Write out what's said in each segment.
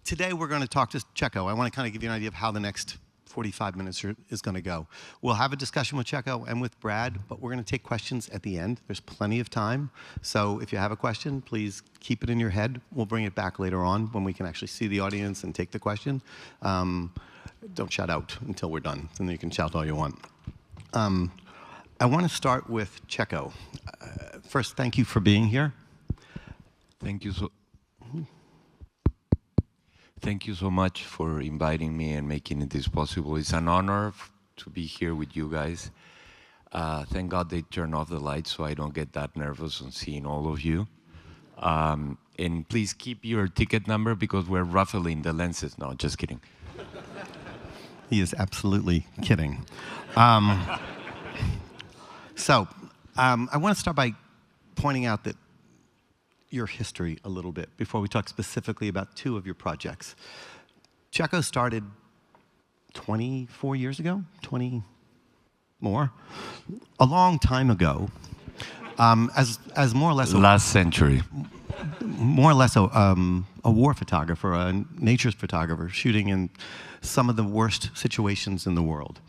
today we're going to talk to Checco. I want to kind of give you an idea of how the next 45 minutes is going to go. We'll have a discussion with Checco and with Brad, but we're going to take questions at the end. There's plenty of time. So if you have a question, please keep it in your head. We'll bring it back later on when we can actually see the audience and take the question. Don't shout out until we're done, and then you can shout all you want. I want to start with Checco. First, thank you for being here. Thank you so much for inviting me and making this possible. It's an honor to be here with you guys. Thank God they turned off the lights so I don't get that nervous on seeing all of you. And please keep your ticket number because we're ruffling the lenses. No, just kidding. He is absolutely kidding. So I want to start by pointing out that your history a little bit before we talk specifically about two of your projects. Checco started 24 years ago, 20 more, a long time ago, as more or less last century, more or less a war photographer, a nature photographer, shooting in some of the worst situations in the world,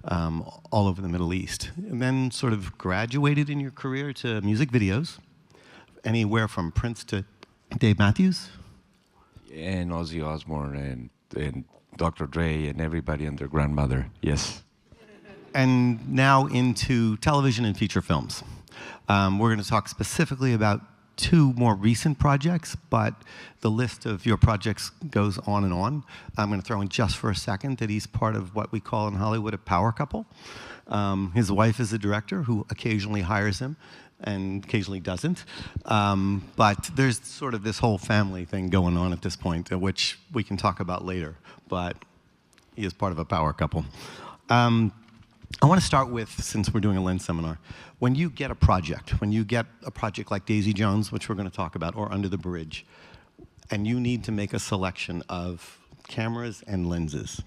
all over the Middle East, and then sort of graduated in your career to music videos. Anywhere from Prince to Dave Matthews? And Ozzy Osbourne and Dr. Dre and everybody and their grandmother, yes. And now into television and feature films. We're going to talk specifically about two more recent projects, but the list of your projects goes on and on. I'm going to throw in just for a second that he's part of what we call in Hollywood a power couple. His wife is a director who occasionally hires him and occasionally doesn't. But there's sort of this whole family thing going on at this point, which we can talk about later. But he is part of a power couple. I want to start with, since we're doing a lens seminar, when you get a project like Daisy Jones, which we're going to talk about, or Under the Bridge, and you need to make a selection of cameras and lenses,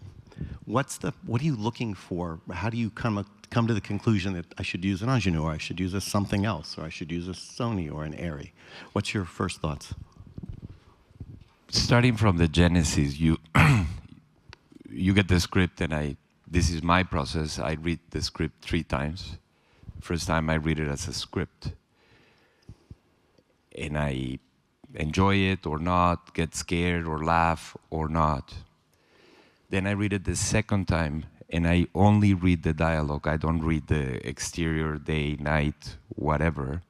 what are you looking for? How do you come to the conclusion that I should use an Angenieux, or I should use something else, or I should use a Sony or an Arri? What's your first thoughts? Starting from the genesis, you get the script, and this is my process. I read the script 3 times. First time I read it as a script, and I enjoy it or not, get scared or laugh or not. Then I read it the second time, and I only read the dialogue. I don't read the exterior, day, night, whatever,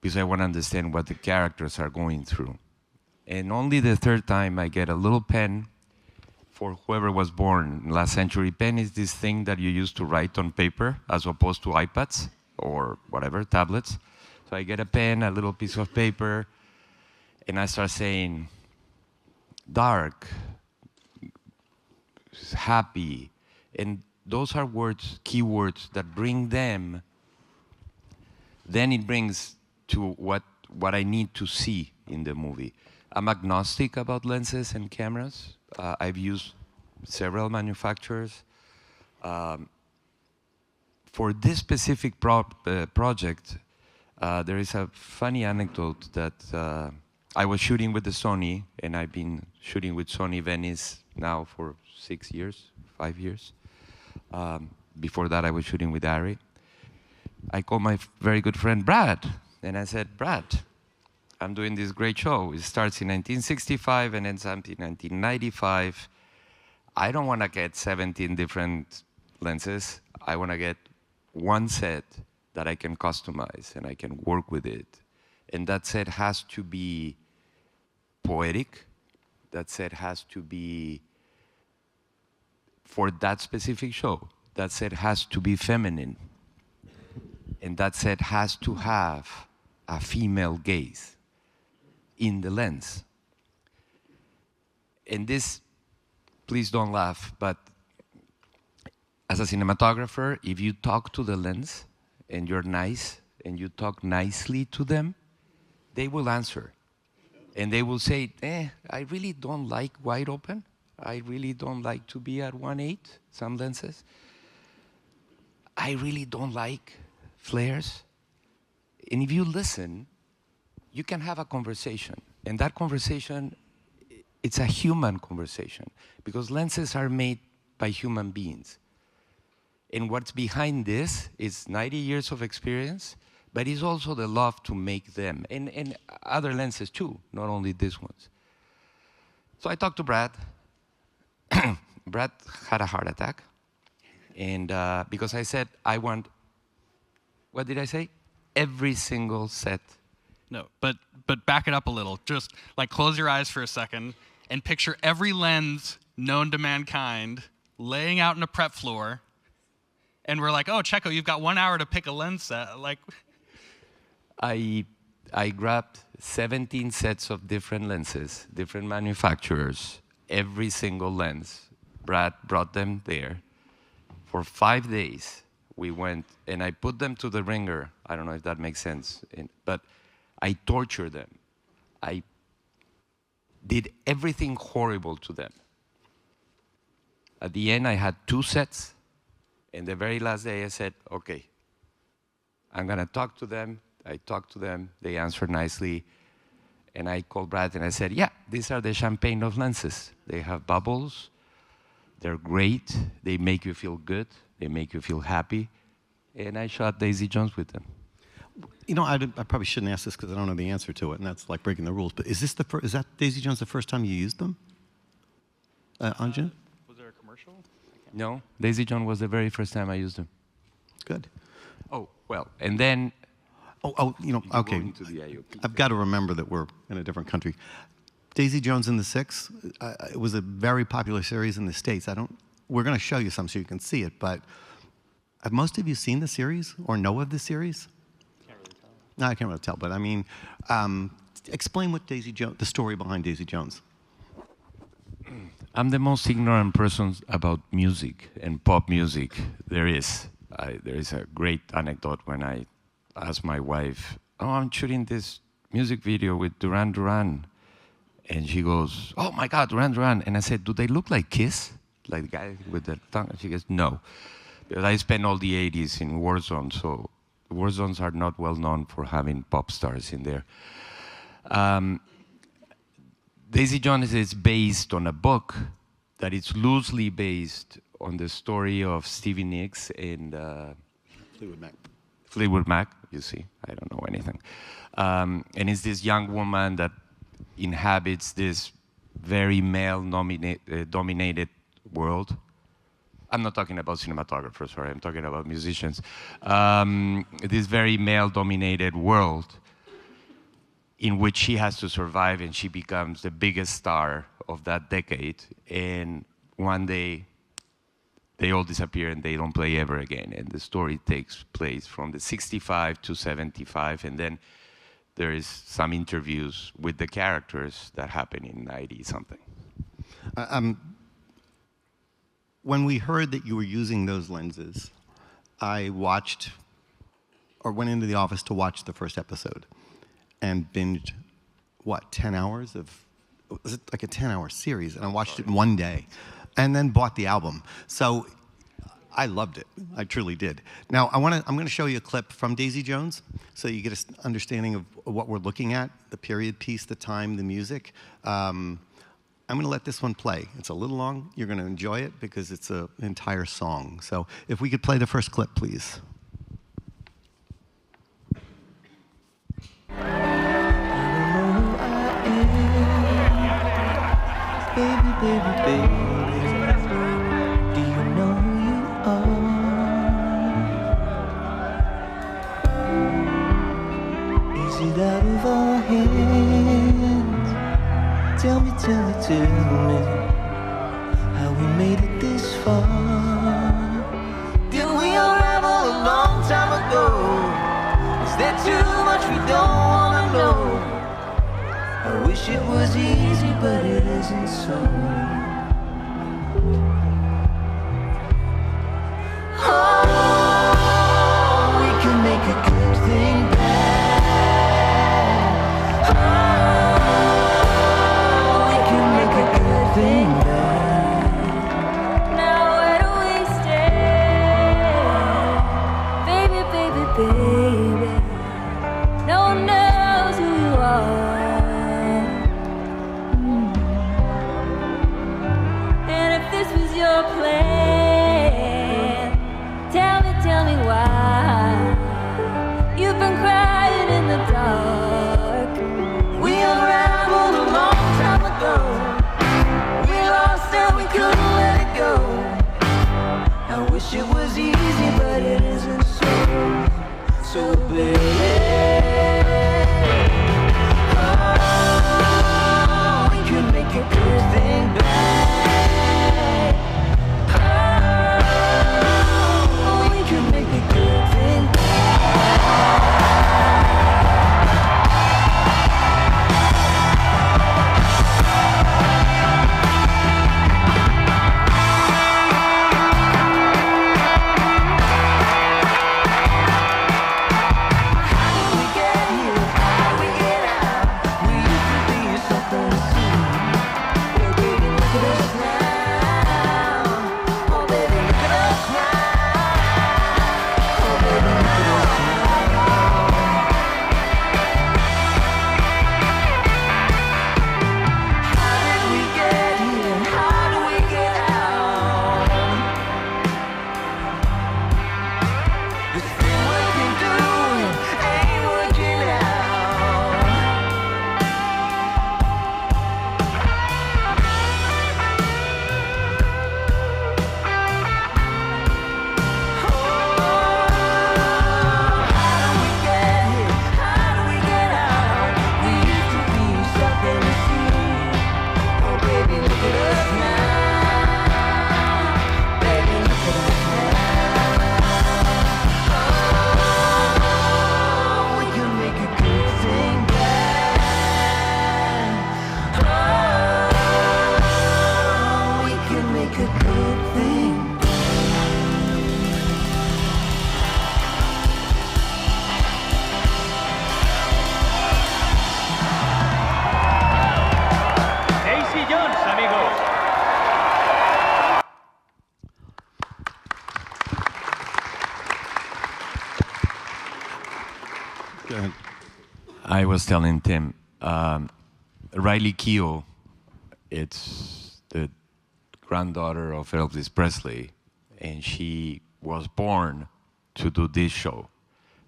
because I want to understand what the characters are going through. And only the third time I get a little pen. For whoever was born last century, pen is this thing that you use to write on paper as opposed to iPads or whatever, tablets. So I get a pen, a little piece of paper, and I start saying, dark, happy. And those are words, keywords that bring them. Then it brings to what I need to see in the movie. I'm agnostic about lenses and cameras. I've used several manufacturers. For this specific project, there is a funny anecdote that I was shooting with the Sony, and I've been shooting with Sony Venice now for 6 years, 5 years. Before that, I was shooting with Arri. I called my very good friend Brad, and I said, Brad, I'm doing this great show. It starts in 1965 and ends up in 1995. I don't want to get 17 different lenses. I want to get one set that I can customize and I can work with it. And that set has to be poetic. That set has to be for that specific show. That set has to be feminine. And that set has to have a female gaze in the lens. And this, please don't laugh, but as a cinematographer, if you talk to the lens and you're nice and you talk nicely to them, they will answer. And they will say, I really don't like wide open. I really don't like to be at 1.8, some lenses. I really don't like flares. And if you listen, you can have a conversation. And that conversation it's a human conversation, because lenses are made by human beings. And what's behind this is 90 years of experience, but it's also the love to make them, and other lenses too, not only these ones. So I talked to Brad. Brad had a heart attack, and because I said, I want, what did I say? Every single set. No, but back it up a little. Just like close your eyes for a second and picture every lens known to mankind laying out in a prep floor, and we're like, oh, Checco, you've got 1 hour to pick a lens set. Like, I grabbed 17 sets of different lenses, different manufacturers, every single lens. Brad brought them there. For 5 days, we went, and I put them to the ringer. I don't know if that makes sense, but I tortured them. I did everything horrible to them. At the end, I had 2 sets, and the very last day I said, okay, I'm gonna talk to them. I talked to them, they answered nicely, and I called Brad and I said, yeah, these are the champagne of lenses. They have bubbles, they're great, they make you feel good, they make you feel happy, and I shot Daisy Jones with them. You know, I probably shouldn't ask this because I don't know the answer to it, and that's like breaking the rules. But is that Daisy Jones the first time you used them, Angenieux? was there a commercial? No, Daisy Jones was the very first time I used them. Good. Oh, well, and then... you know, okay. Into the IOP. I've got to remember that we're in a different country. Daisy Jones and the Six, it was a very popular series in the States. We're going to show you some so you can see it, but have most of you seen the series or know of the series? Can't really tell. No, I can't really tell, but I mean, explain what Daisy Jones, the story behind Daisy Jones. I'm the most ignorant person about music and pop music there is. There is a great anecdote when I asked my wife, oh, I'm shooting this music video with Duran Duran. And she goes, oh my God, Duran Duran. And I said, do they look like Kiss? Like the guy with the tongue? And she goes, no. Because I spent all the 80s in war zones, so war zones are not well known for having pop stars in there. Daisy Jones is based on a book that is loosely based on the story of Stevie Nicks and Fleetwood Mac. Fleetwood Mac, you see, I don't know anything. And it's this young woman that inhabits this very male-dominated world. I'm not talking about cinematographers, sorry, I'm talking about musicians. This very male-dominated world in which she has to survive, and she becomes the biggest star of that decade. And one day, they all disappear and they don't play ever again. And the story takes place from the 65 to 75, and then there is some interviews with the characters that happen in 90-something. When we heard that you were using those lenses, I watched, or went into the office to watch the first episode, and binged, what, 10 hours of, was it like a 10-hour series? And I watched it in one day, and then bought the album. So I loved it. I truly did. Now, I'm going to show you a clip from Daisy Jones, so you get an understanding of what we're looking at, the period piece, the time, the music. I'm going to let this one play. It's a little long. You're going to enjoy it because it's an entire song. So if we could play the first clip, please. Baby, baby, baby, do you know who you are? Is it out of our hands? Tell me, how we made it this far. Did we unravel a long time ago? Is there too much we don't wanna know? I wish it was easy, but it isn't so. Oh, we can make a good thing bad. Oh, we can make a good thing bad. Now where do we stand? Baby, baby, baby, no one knows who you are. plan. Tell me why you've been crying in the dark. We unraveled a long time ago. We lost and we couldn't let it go. I wish it was easy, but it isn't so. So baby, oh, we could make a good thing back. Oh, we could make a good thing I was telling Tim, Riley Keough, it's the granddaughter of Elvis Presley, and she was born to do this show.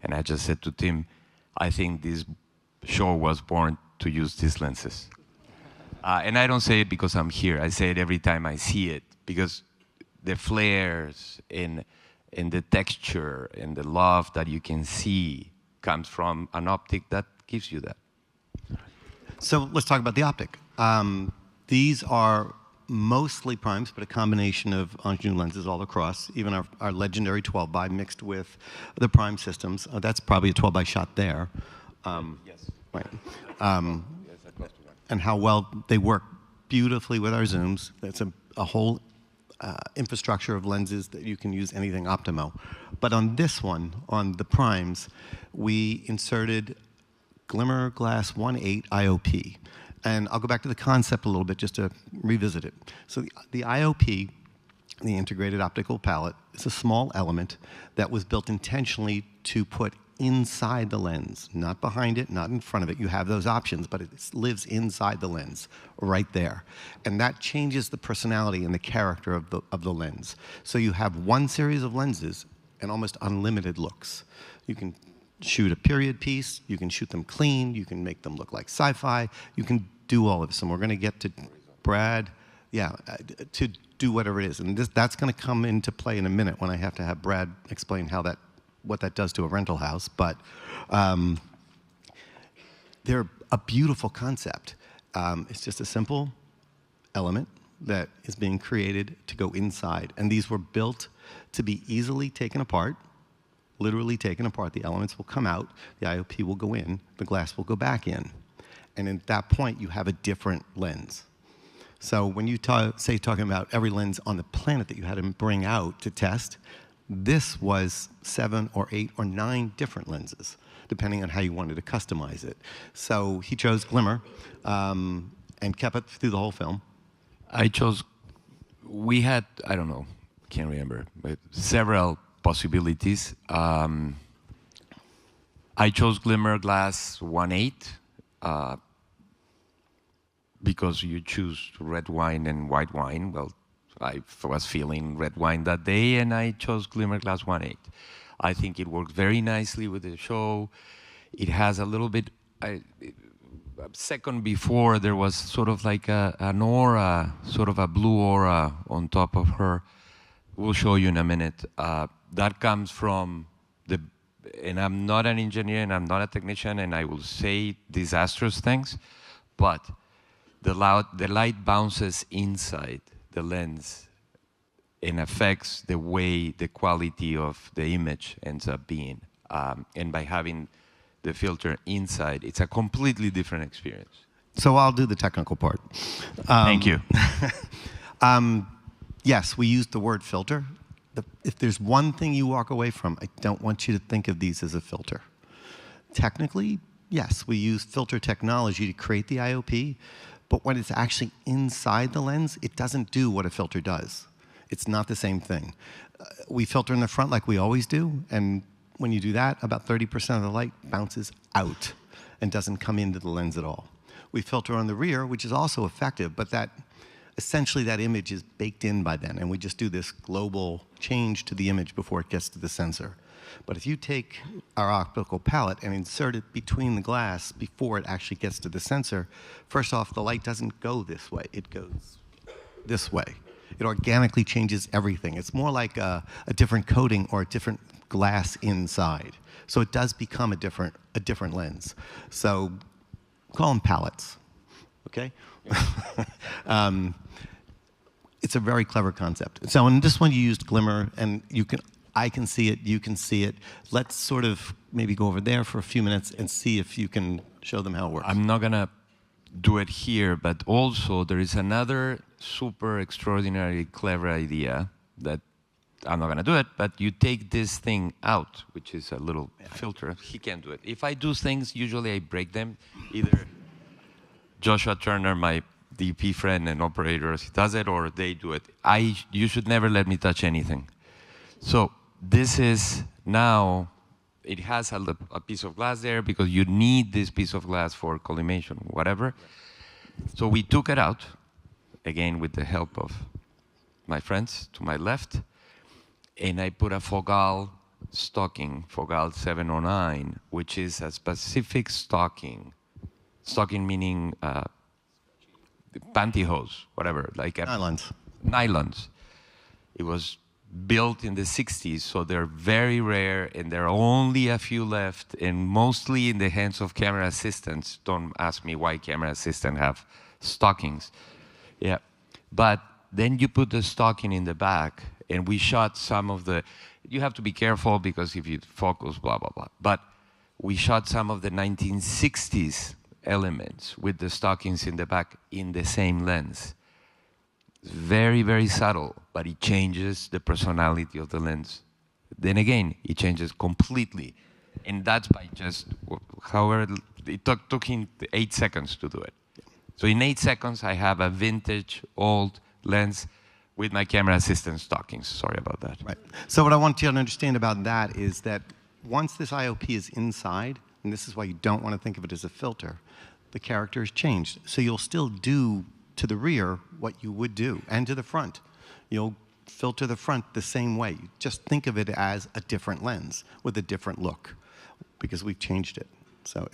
And I just said to Tim, I think this show was born to use these lenses. And I don't say it because I'm here. I say it every time I see it, because the flares and the texture and the love that you can see comes from an optic that gives you that. So let's talk about the optic. These are mostly primes, but a combination of Angenieux lenses all across, even our legendary 12x mixed with the prime systems. That's probably a 12x shot there. Yes. Right. And how well they work beautifully with our zooms. That's a whole infrastructure of lenses that you can use anything Optimo. But on this one, on the primes, we inserted Glimmer Glass 1.8 IOP. And I'll go back to the concept a little bit just to revisit it. So the IOP, the Integrated Optical Palette, is a small element that was built intentionally to put inside the lens, not behind it, not in front of it. You have those options, but it lives inside the lens, right there. And that changes the personality and the character of the lens. So you have one series of lenses and almost unlimited looks. You can shoot a period piece, you can shoot them clean, you can make them look like sci-fi, you can do all of this. And we're going to get to Brad, to do whatever it is. And that's going to come into play in a minute when I have to have Brad explain what that does to a rental house. But they're a beautiful concept. It's just a simple element that is being created to go inside. And these were built to be easily taken apart, literally taken apart. The elements will come out, the IOP will go in, the glass will go back in. And at that point, you have a different lens. So when you talking about every lens on the planet that you had to bring out to test, this was 7 or 8 or 9 different lenses, depending on how you wanted to customize it. So he chose Glimmer and kept it through the whole film. We had, I don't know, can't remember, but several possibilities. I chose Glimmer Glass 1.8 because you choose red wine and white wine. Well, I was feeling red wine that day, and I chose Glimmer Glass 1.8. I think it worked very nicely with the show. It has a little bit, a second before, there was sort of like an aura, sort of a blue aura on top of her. We'll show you in a minute. That comes from and I'm not an engineer and I'm not a technician, and I will say disastrous things, but the light bounces inside the lens and affects the way the quality of the image ends up being. And by having the filter inside, it's a completely different experience. So I'll do the technical part. Thank you. Yes, we used the word filter. If there's one thing you walk away from, I don't want you to think of these as a filter. Technically, yes, we use filter technology to create the IOP, but when it's actually inside the lens, it doesn't do what a filter does. It's not the same thing. We filter in the front like we always do, and when you do that, about 30% of the light bounces out and doesn't come into the lens at all. We filter on the rear, which is also effective, but essentially that image is baked in by then, and we just do this global change to the image before it gets to the sensor. But if you take our optical palette and insert it between the glass before it actually gets to the sensor, first off, the light doesn't go this way, it goes this way. It organically changes everything. It's more like a different coating or a different glass inside. So it does become a different lens. So call them palettes, okay? It's a very clever concept. So in this one you used glimmer, and I can see it, you can see it. Let's sort of maybe go over there for a few minutes and see if you can show them how it works. I'm not gonna do it here, but also there is another super extraordinary clever idea that I'm not gonna do it, but you take this thing out, which is a little filter. He can't do it. If I do things, usually I break them. Either Joshua Turner, my DP friend and operator, he does it, or they do it. You should never let me touch anything. So this is now, it has a piece of glass there because you need this piece of glass for collimation, whatever. So we took it out, again with the help of my friends to my left, and I put a Fogal stocking, Fogal 709, which is a specific stocking. Stocking meaning pantyhose, whatever, like Nylons. Nylons. It was built in the 60s, so they're very rare, and there are only a few left, and mostly in the hands of camera assistants. Don't ask me why camera assistants have stockings. Yeah, but then you put the stocking in the back, and we shot some of the, you have to be careful because if you focus, blah, blah, blah. But we shot some of the 1960s elements with the stockings in the back in the same lens. It's very, very subtle, but it changes the personality of the lens. Then again, it changes completely. And that's by just, however, it took him 8 seconds to do it. So in 8 seconds, I have a vintage, old lens with my camera assistant stockings. Sorry about that. Right. So what I want you to understand about that is that once this IOP is inside, and this is why you don't want to think of it as a filter, the character has changed. So you'll still do to the rear what you would do, and to the front. You'll filter the front the same way. Just think of it as a different lens with a different look, because we've changed it. So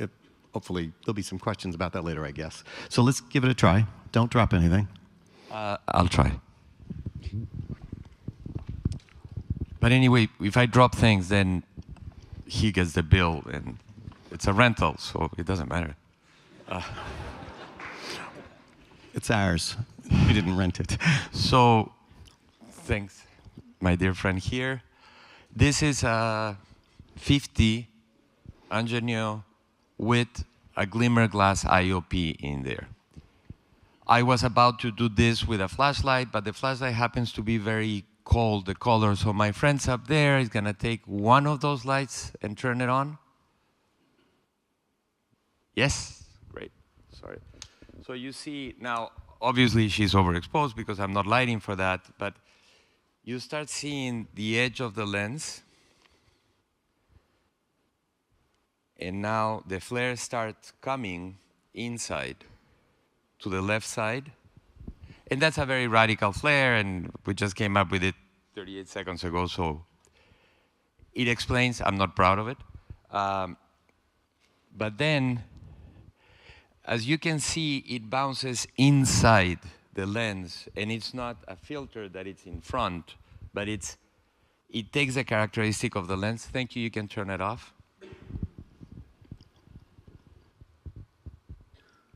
hopefully there'll be some questions about that later, I guess. So let's give it a try. Don't drop anything. I'll try. But anyway, if I drop things, then he gets the bill, and it's a rental, so it doesn't matter. It's ours. We didn't rent it. So, thanks, my dear friend here. This is a 50 Angenieux with a glimmer glass IOP in there. I was about to do this with a flashlight, but the flashlight happens to be very cold, the color. So my friend's up there is gonna take one of those lights and turn it on. Yes, great, sorry. So you see now, obviously she's overexposed because I'm not lighting for that, but you start seeing the edge of the lens. And now the flares start coming inside to the left side. And that's a very radical flare, and we just came up with it 38 seconds ago, so it explains. I'm not proud of it. But then, as you can see, it bounces inside the lens, and it's not a filter that it's in front, but it takes the characteristic of the lens. Thank you, you can turn it off.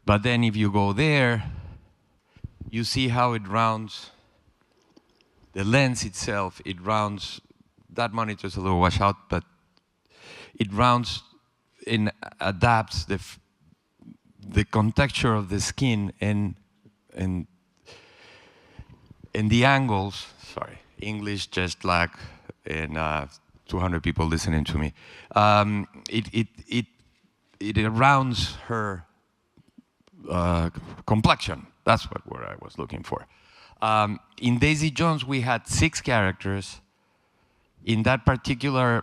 But then if you go there, you see how it rounds the lens itself. It rounds, that monitor's a little washed out, but it rounds and adapts the contexture of the skin and the angles. Sorry, English just lag, and 200 people listening to me. It rounds her complexion. That's what word I was looking for. In Daisy Jones, we had 6 characters. In that particular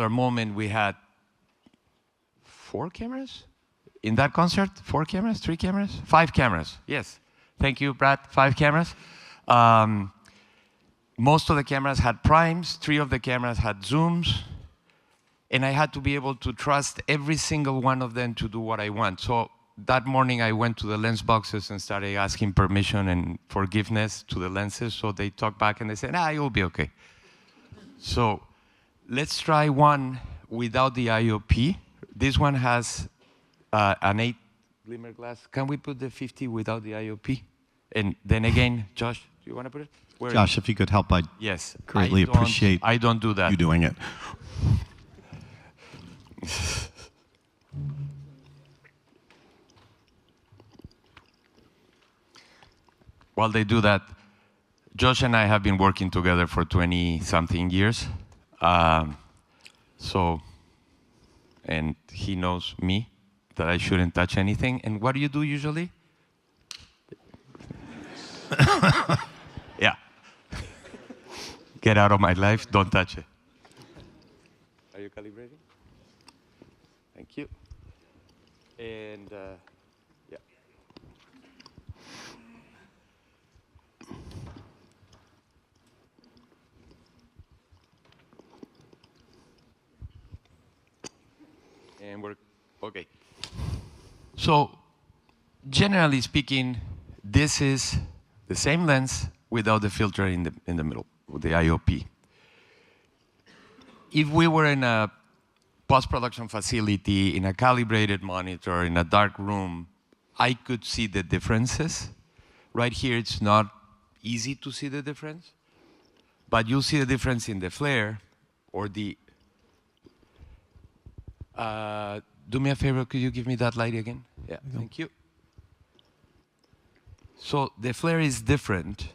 moment, we had 4 cameras. In that concert, 4 cameras, 3 cameras, 5 cameras. Yes, thank you, Brad. 5 cameras. Most of the cameras had primes. 3 of the cameras had zooms. And I had to be able to trust every single one of them to do what I want. So that morning, I went to the lens boxes and started asking permission and forgiveness to the lenses. So they talked back and they said, you'll be okay. So let's try one without the IOP. This one has an 8 glimmer glass. Can we put the 50 without the IOP? And then again, Josh, do you want to put it? Josh, if you could help, I'd yes, greatly appreciate I don't do that. You doing it. While they do that, Josh and I have been working together for 20-something years. And he knows me, that I shouldn't touch anything. And what do you do usually? Yeah. Get out of my life, don't touch it. Are you calibrating? Thank you. And yeah. And we're okay. So, generally speaking, this is the same lens without the filter in the middle, with the IOP. If we were in a post-production facility, in a calibrated monitor, in a dark room, I could see the differences. Right here, it's not easy to see the difference, but you'll see the difference in the flare or the... do me a favor, could you give me that light again? Yeah, thank you. So the flare is different.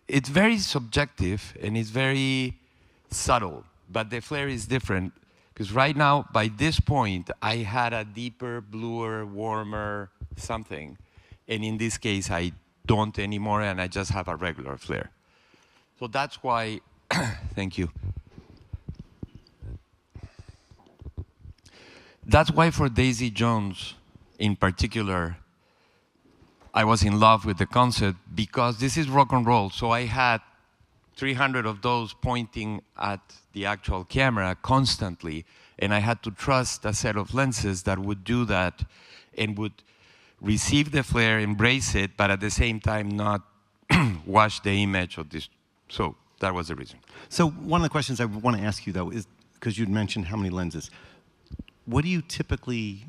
It's very subjective and it's very subtle, but the flare is different because right now, by this point, I had a deeper, bluer, warmer something. And in this case, I don't anymore and I just have a regular flare. So that's why, thank you. That's why for Daisy Jones, in particular, I was in love with the concept because this is rock and roll. So I had 300 of those pointing at the actual camera constantly, and I had to trust a set of lenses that would do that and would receive the flare, embrace it, but at the same time not wash the image of this. So that was the reason. So one of the questions I want to ask you, though, is because you'd mentioned how many lenses. What do you typically,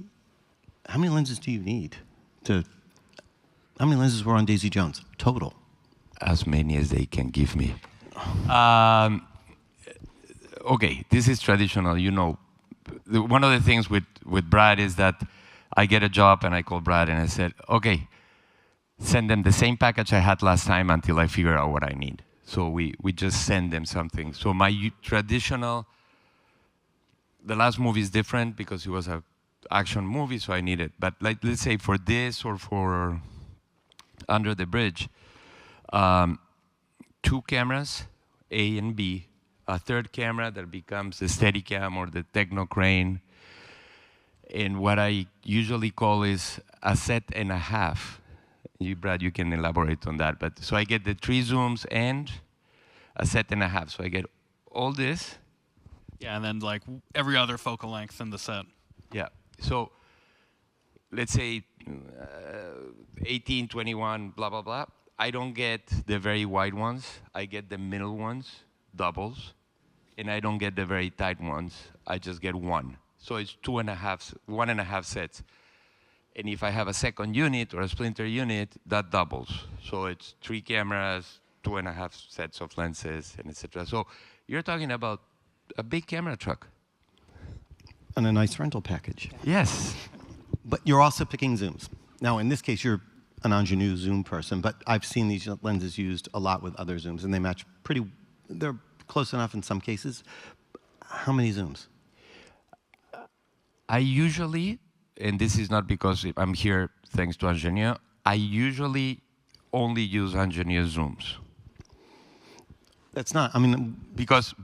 how many lenses do you need to, how many lenses were on Daisy Jones, total? As many as they can give me. Okay, this is traditional, you know. One of the things with Brad is that I get a job and I call Brad and I said, okay, send them the same package I had last time until I figure out what I need. So we just send them something. So my traditional, the last movie is different because it was an action movie, so I need it. But like, let's say for this or for Under the Bridge, 2 cameras, A and B, a third camera that becomes the Steadicam or the Techno Crane, and what I usually call is a set and a half. Brad, you can elaborate on that. But so I get the 3 zooms and a set and a half. So I get all this. Yeah, and then like every other focal length in the set. Yeah. So let's say 18, 21, blah, blah, blah. I don't get the very wide ones. I get the middle ones, doubles. And I don't get the very tight ones. I just get one. So it's 1.5 sets. And if I have a second unit or a splinter unit, that doubles. So it's 3 cameras, 2.5 sets of lenses, and etc. So you're talking about a big camera truck. And a nice rental package. Yes. But you're also picking zooms. Now, in this case, you're an Angenieux zoom person, but I've seen these lenses used a lot with other zooms, and they match they're close enough in some cases. How many zooms? I usually, and this is not because I'm here thanks to Angenieux, I usually only use Angenieux zooms. That's not, I mean... Because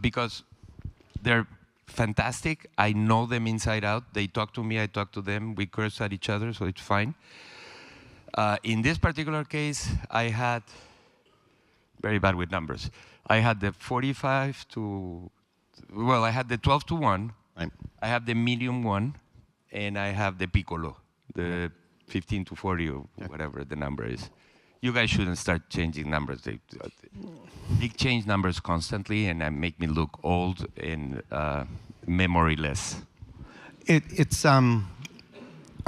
they're fantastic. I know them inside out. They talk to me, I talk to them. We curse at each other, so it's fine. In this particular case, I had, very bad with numbers, I had the 45 to, well, I had the 12 to 1. Right. I have the medium one, and I have the piccolo, the 15 to 40 or whatever the number is. You guys shouldn't start changing numbers. They change numbers constantly, and they make me look old and memoryless. Our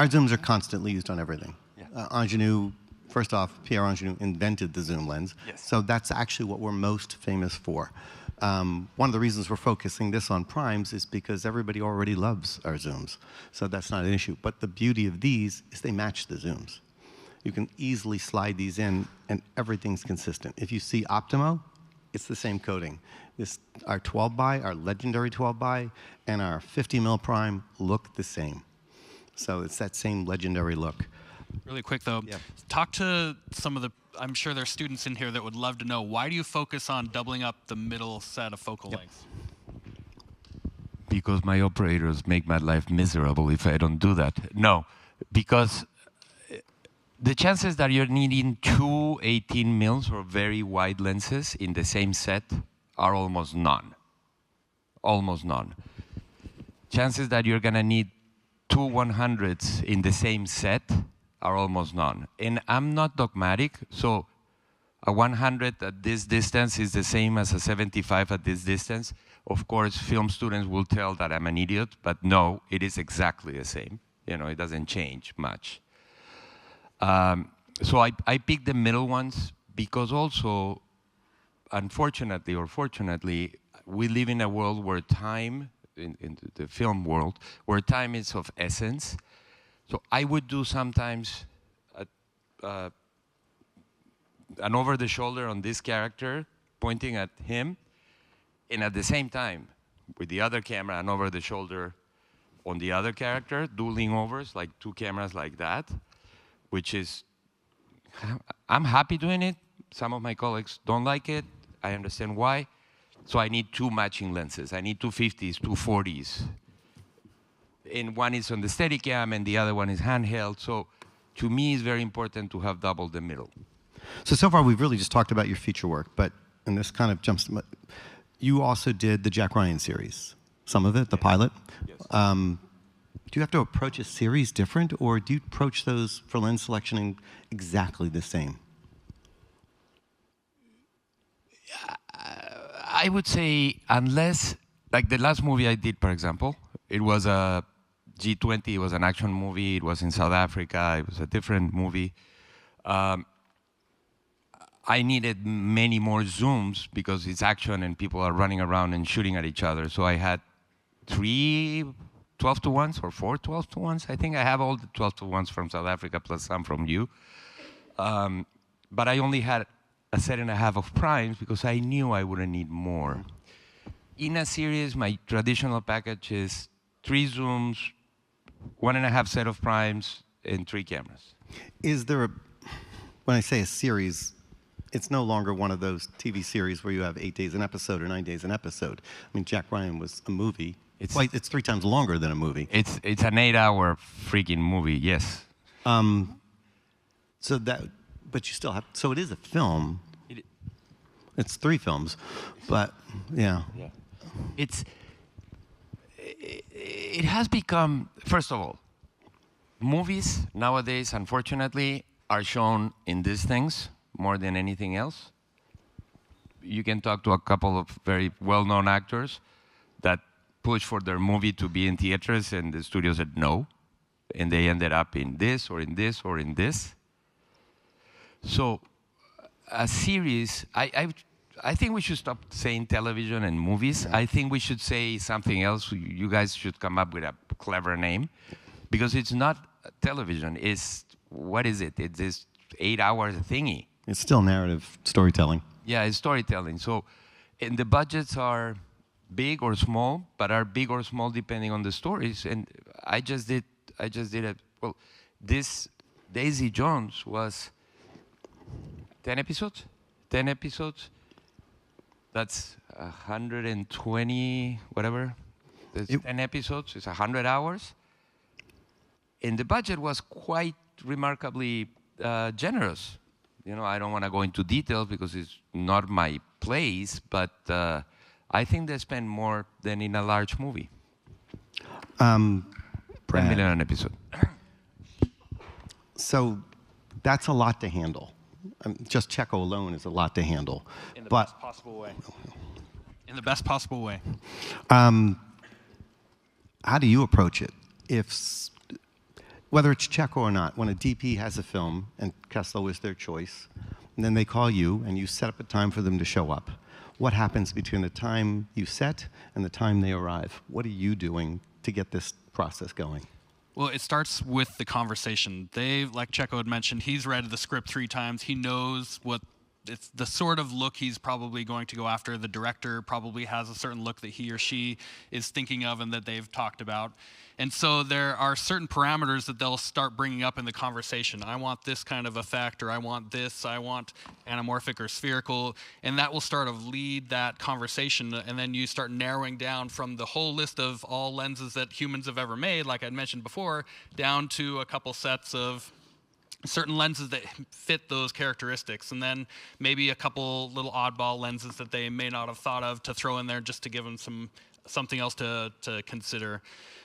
zooms are constantly used on everything. Yeah. Angenieux, first off, Pierre Angenieux invented the zoom lens. Yes. So that's actually what we're most famous for. One of the reasons we're focusing this on primes is because everybody already loves our zooms. So that's not an issue. But the beauty of these is they match the zooms. You can easily slide these in, and everything's consistent. If you see Optimo, it's the same coating. Our 12 by, our legendary 12 by, and our 50 mil prime look the same. So it's that same legendary look. Really quick though, Yeah. talk to some of the, I'm sure there's students in here that would love to know, why do you focus on doubling up the middle set of focal lengths? Because my operators make my life miserable if I don't do that. No, because the chances that you're needing 2 18 mils or very wide lenses in the same set are almost none. Almost none. Chances that you're gonna need 2 100s in the same set are almost none. And I'm not dogmatic, so a 100 at this distance is the same as a 75 at this distance. Of course, film students will tell that I'm an idiot, but no, it is exactly the same. You know, it doesn't change much. So I picked the middle ones because also, unfortunately or fortunately, we live in a world where time, in the film world, where time is of essence. So I would do sometimes an over-the-shoulder on this character, pointing at him, and at the same time, with the other camera, an over-the-shoulder on the other character, dueling overs, like 2 cameras like that, which is, I'm happy doing it. Some of my colleagues don't like it. I understand why. So I need 2 matching lenses. I need 2 50s, 2 40s. And one is on the Steadicam, and the other one is handheld. So to me, it's very important to have double the middle. So far, we've really just talked about your feature work, but, and this kind of jumps to you also did the Jack Ryan series, some of it, the pilot. Yes. Do you have to approach a series different, or do you approach those for lens selection exactly the same? I would say, unless, like the last movie I did, for example, it was a G20, it was an action movie, it was in South Africa, it was a different movie. I needed many more zooms because it's action and people are running around and shooting at each other. So I had 3 12 to 1s or 4 12 to 1s. I think I have all the 12 to 1s from South Africa plus some from you. But I only had a set and a half of primes because I knew I wouldn't need more. In a series, my traditional package is 3 zooms, 1.5 set of primes, and 3 cameras. Is there when I say a series, it's no longer one of those TV series where you have 8 days an episode or 9 days an episode. I mean, Jack Ryan was a movie. It's 3 times longer than a movie. It's an 8-hour freaking movie, yes. So that but you still have, so it is a film. It, It's 3 films, but yeah. yeah. It has become, first of all, movies nowadays, unfortunately, are shown in these things more than anything else. You can talk to a couple of very well-known actors that push for their movie to be in theaters, and the studio said no, and they ended up in this or in this or in this. So a series, I think we should stop saying television and movies. I think we should say something else. You guys should come up with a clever name, because it's not television. It's, what is it? It's this 8-hour thingy. It's still narrative storytelling. Yeah, it's storytelling. So, and the budgets are big or small, but are big or small depending on the stories. And I just did it. Well, this Daisy Jones was 10 episodes. 10 episodes. That's 120, whatever. There's 10 episodes. It's 100 hours. And the budget was quite remarkably generous. You know, I don't want to go into details because it's not my place, but I think they spend more than in a large movie. 10 million an episode. So that's a lot to handle. Just Checco alone is a lot to handle. In the but, best possible way. In the best possible way. How do you approach it? Whether it's Checco or not, when a DP has a film, and Keslow is their choice, and then they call you and you set up a time for them to show up, what happens between the time you set and the time they arrive? What are you doing to get this process going? Well, it starts with the conversation. Dave, like Checco had mentioned, he's read the script 3 times. He knows what it's the sort of look he's probably going to go after. The director probably has a certain look that he or she is thinking of and that they've talked about. And so there are certain parameters that they'll start bringing up in the conversation. I want this kind of effect, or I want this, I want anamorphic or spherical, and that will start to lead that conversation, and then you start narrowing down from the whole list of all lenses that humans have ever made, like I'd mentioned before, down to a couple sets of certain lenses that fit those characteristics, and then maybe a couple little oddball lenses that they may not have thought of to throw in there just to give them something else to consider.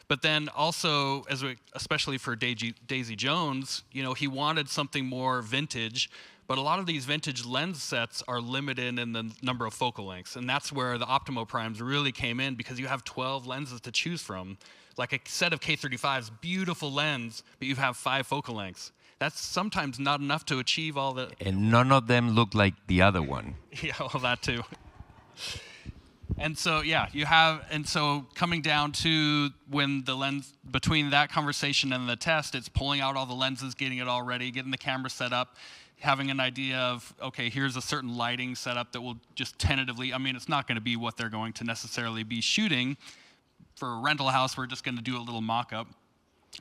But then also, especially for Daisy Jones, you know, he wanted something more vintage, but a lot of these vintage lens sets are limited in the number of focal lengths, and that's where the Optimo Primes really came in, because you have 12 lenses to choose from. Like a set of K35s, beautiful lens, but you have 5 focal lengths. That's sometimes not enough to achieve all the... And none of them look like the other one. Yeah, well, that too. And so, yeah, and so coming down to when the lens, between that conversation and the test, it's pulling out all the lenses, getting it all ready, getting the camera set up, having an idea of, okay, here's a certain lighting setup that will just tentatively, I mean, it's not going to be what they're going to necessarily be shooting. For a rental house, we're just going to do a little mock-up.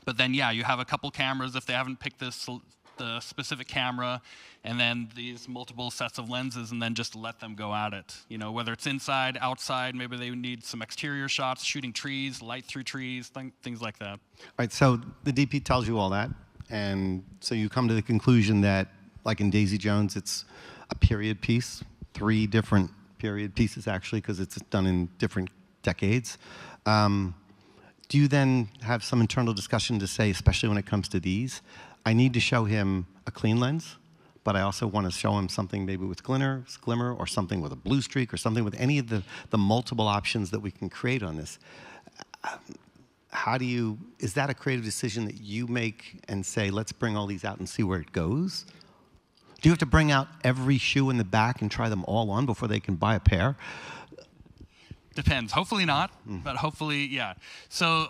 But then, yeah, you have a couple cameras if they haven't picked the specific camera, and then these multiple sets of lenses, and then just let them go at it. You know, whether it's inside, outside, maybe they need some exterior shots, shooting trees, light through trees, things like that. All right, so the DP tells you all that, and so you come to the conclusion that, like in Daisy Jones, it's a period piece, 3 different period pieces actually, because it's done in different decades. Do you then have some internal discussion to say, especially when it comes to these, I need to show him a clean lens, but I also want to show him something maybe with glimmer, or something with a blue streak, or something with any of the multiple options that we can create on this. Is that a creative decision that you make and say, let's bring all these out and see where it goes? Do you have to bring out every shoe in the back and try them all on before they can buy a pair? Depends. Hopefully not, but hopefully, yeah. So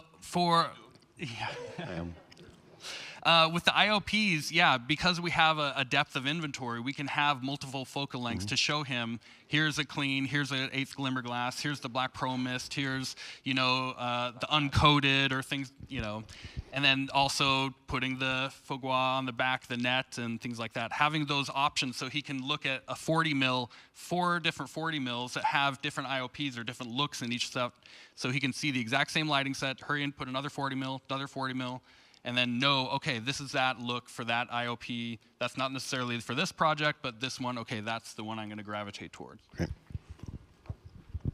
with the IOPs, yeah, because we have a depth of inventory, we can have multiple focal lengths to show him, here's a clean, here's an 1/8 glimmer glass, here's the black pro mist, here's, you know, the uncoated or things, you know, and then also putting the foie gras on the back, the net, and things like that. Having those options so he can look at a 40 mil, 4 different 40 mils that have different IOPs or different looks in each set, so he can see the exact same lighting set, hurry and put another 40 mil, another 40 mil, and then know, okay, this is that look for that IOP. That's not necessarily for this project, but this one, okay, that's the one I'm going to gravitate towards. Great.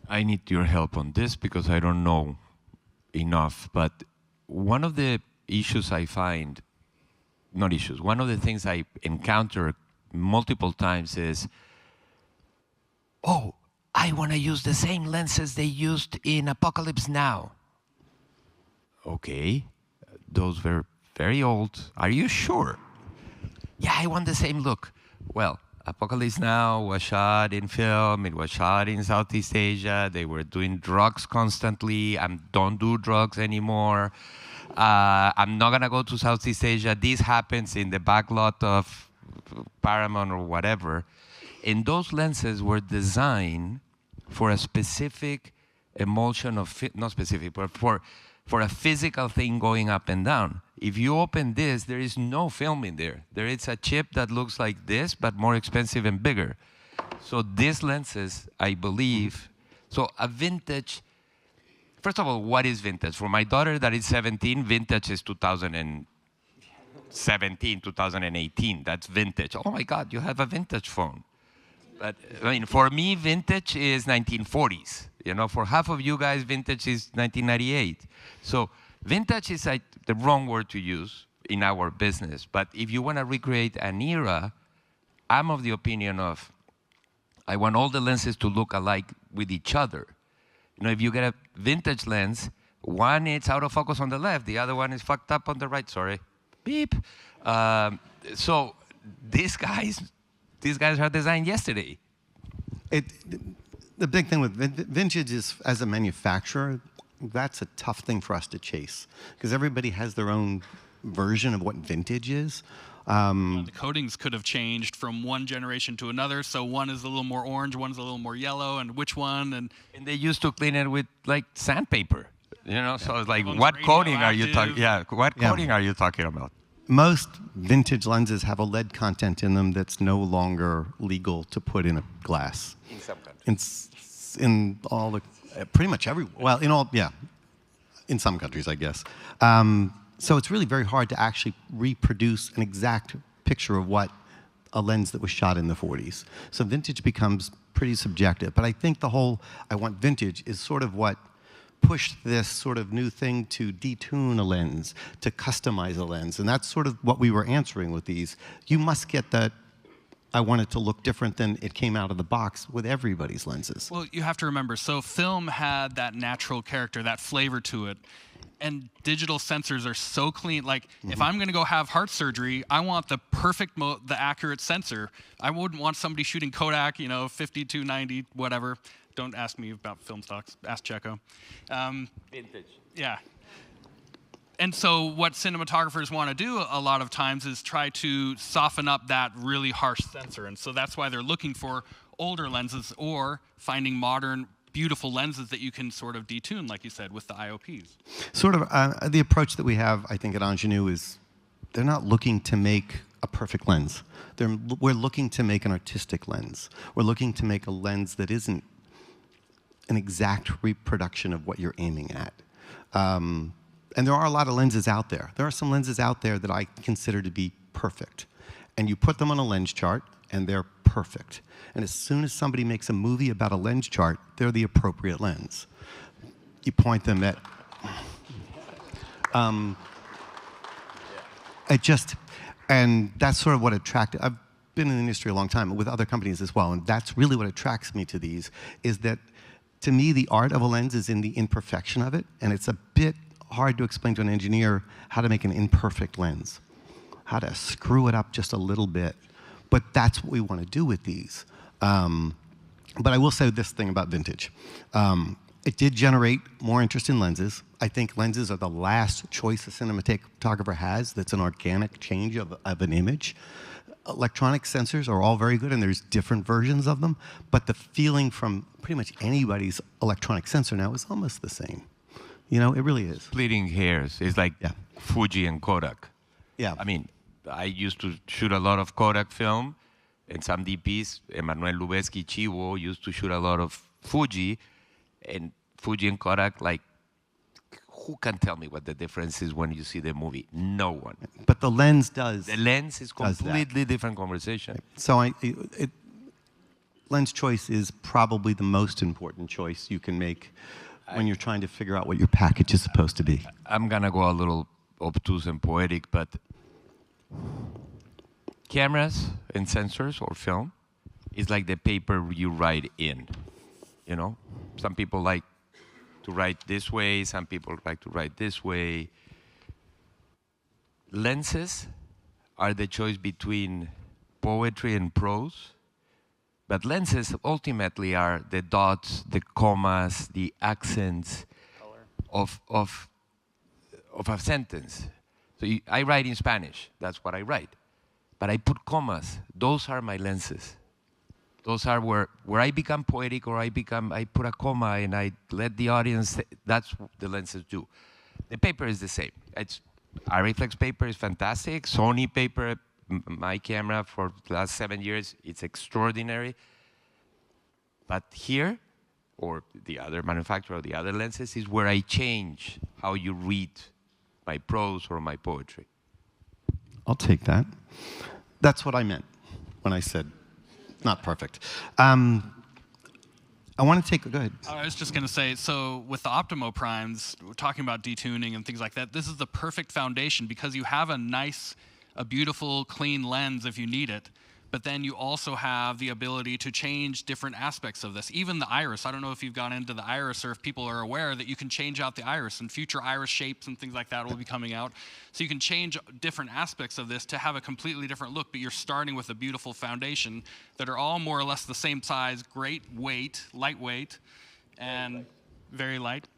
I need your help on this because I don't know enough. But one of the issues I find, not issues, one of the things I encounter multiple times is, oh, I want to use the same lenses they used in Apocalypse Now. Okay, those were very old. Are you sure? Yeah, I want the same look. Well, Apocalypse Now was shot in film. It was shot in Southeast Asia. They were doing drugs constantly. I don't do drugs anymore. I'm not going to go to Southeast Asia. This happens in the backlot of Paramount or whatever. And those lenses were designed for a specific emulsion of, not specific, but for a physical thing going up and down. If you open this, there is no film in there. There is a chip that looks like this, but more expensive and bigger. So these lenses, I believe, so a vintage, first of all, what is vintage? For my daughter that is 17, vintage is 2017, 2018. That's vintage. Oh my God, you have a vintage phone. But I mean, for me, vintage is 1940s. You know, for half of you guys, vintage is 1998. So vintage is the wrong word to use in our business. But if you want to recreate an era, I'm of the opinion of, I want all the lenses to look alike with each other. You know, if you get a vintage lens, one is out of focus on the left, the other one is fucked up on the right, sorry. Beep. So these guys are designed yesterday. The big thing with vintage is, as a manufacturer, that's a tough thing for us to chase because everybody has their own version of what vintage is. The coatings could have changed from one generation to another, so one is a little more orange, one's a little more yellow, and which one? And they used to clean it with like sandpaper, you know. So it's like, One's what coating are you radioactive. talking? Yeah, what coating are you talking about? Most vintage lenses have a lead content in them that's no longer legal to put in a glass. In some countries. In all the, pretty much every, well, in all, yeah, in some countries, I guess. So it's really very hard to actually reproduce an exact picture of what a lens that was shot in the 40s. So vintage becomes pretty subjective. But I think the whole, I want vintage is sort of what pushed this sort of new thing to detune a lens, to customize a lens. And that's sort of what we were answering with these. You must get that, I want it to look different than it came out of the box with everybody's lenses. well, you have to remember, so film had that natural character, that flavor to it. And digital sensors are so clean. Like, if I'm going to go have heart surgery, I want the perfect, the accurate sensor. I wouldn't want somebody shooting Kodak, 5290, whatever. Don't ask me about film stocks. Ask Checco. Vintage. Yeah. And so what cinematographers want to do a lot of times is try to soften up that really harsh sensor. And so that's why they're looking for older lenses or finding modern, beautiful lenses that you can sort of detune, like you said, with the IOPs. Sort of the approach that we have, I think, at Angenieux is they're not looking to make a perfect lens. We're looking to make an artistic lens. We're looking to make a lens that isn't an exact reproduction of what you're aiming at. And there are a lot of lenses out there. There are some lenses out there that I consider to be perfect. And you put them on a lens chart, and they're perfect. And as soon as somebody makes a movie about a lens chart, they're the appropriate lens. You point them at... and that's sort of what attracted... I've been in the industry a long time, with other companies as well, and that's really what attracts me to these, is that, to me, the art of a lens is in the imperfection of it, and it's a bit hard to explain to an engineer how to make an imperfect lens, how to screw it up just a little bit. But that's what we want to do with these. But I will say this thing about vintage. It did generate more interest in lenses. I think lenses are the last choice a cinematographer has that's an organic change of an image. Electronic sensors are all very good, and there's different versions of them, but the feeling from pretty much anybody's electronic sensor now is almost the same. It really is. Splitting hairs. It's like Fuji and Kodak. Yeah. I mean, I used to shoot a lot of Kodak film, and some DPs, Emmanuel Lubezki, Chivo, used to shoot a lot of Fuji, and Fuji and Kodak, like, who can tell me what the difference is when you see the movie? No one. But the lens does. The lens is does that. completely different conversation. So lens choice is probably the most important choice you can make when you're trying to figure out what your package is supposed to be. I'm going to go a little obtuse and poetic, but cameras and sensors or film is like the paper you write in. You know, some people like to write this way, some people like to write this way. Lenses are the choice between poetry and prose, but lenses ultimately are the dots, the commas, the accents of a sentence. So I write in Spanish, that's what I write. But I put commas, those are my lenses. Those are where I become poetic, or I put a comma and I let the audience, that's what the lenses do. The paper is the same. Reflex paper is fantastic. Sony paper, my camera for the last 7 years, it's extraordinary. But here, or the other manufacturer of the other lenses, is where I change how you read my prose or my poetry. I'll take that. That's what I meant when I said not perfect. I want to go ahead. I was just going to say, so with the Optimo Primes, we're talking about detuning and things like that, this is the perfect foundation because you have a beautiful, clean lens if you need it, but then you also have the ability to change different aspects of this. Even the iris, I don't know if you've gone into the iris or if people are aware that you can change out the iris, and future iris shapes and things like that will be coming out. So you can change different aspects of this to have a completely different look, but you're starting with a beautiful foundation that are all more or less the same size, great weight, lightweight, and very light.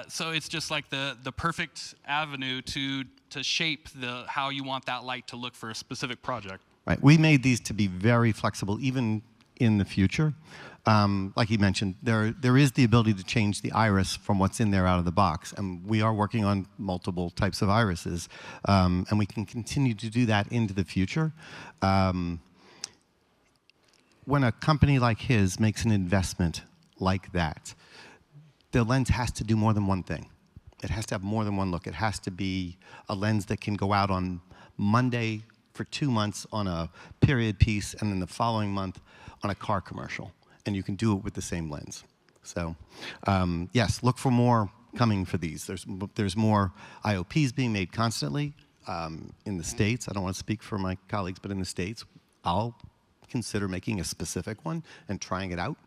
So it's just like the perfect avenue to shape how you want that light to look for a specific project. Right. We made these to be very flexible, even in the future. Like you mentioned, there is the ability to change the iris from what's in there out of the box, and we are working on multiple types of irises, and we can continue to do that into the future. When a company like his makes an investment like that, the lens has to do more than one thing. It has to have more than one look. It has to be a lens that can go out on Monday for 2 months on a period piece, and then the following month on a car commercial. And you can do it with the same lens. So yes, look for more coming for these. There's more IOPs being made constantly in the States. I don't want to speak for my colleagues, but in the States, I'll consider making a specific one and trying it out.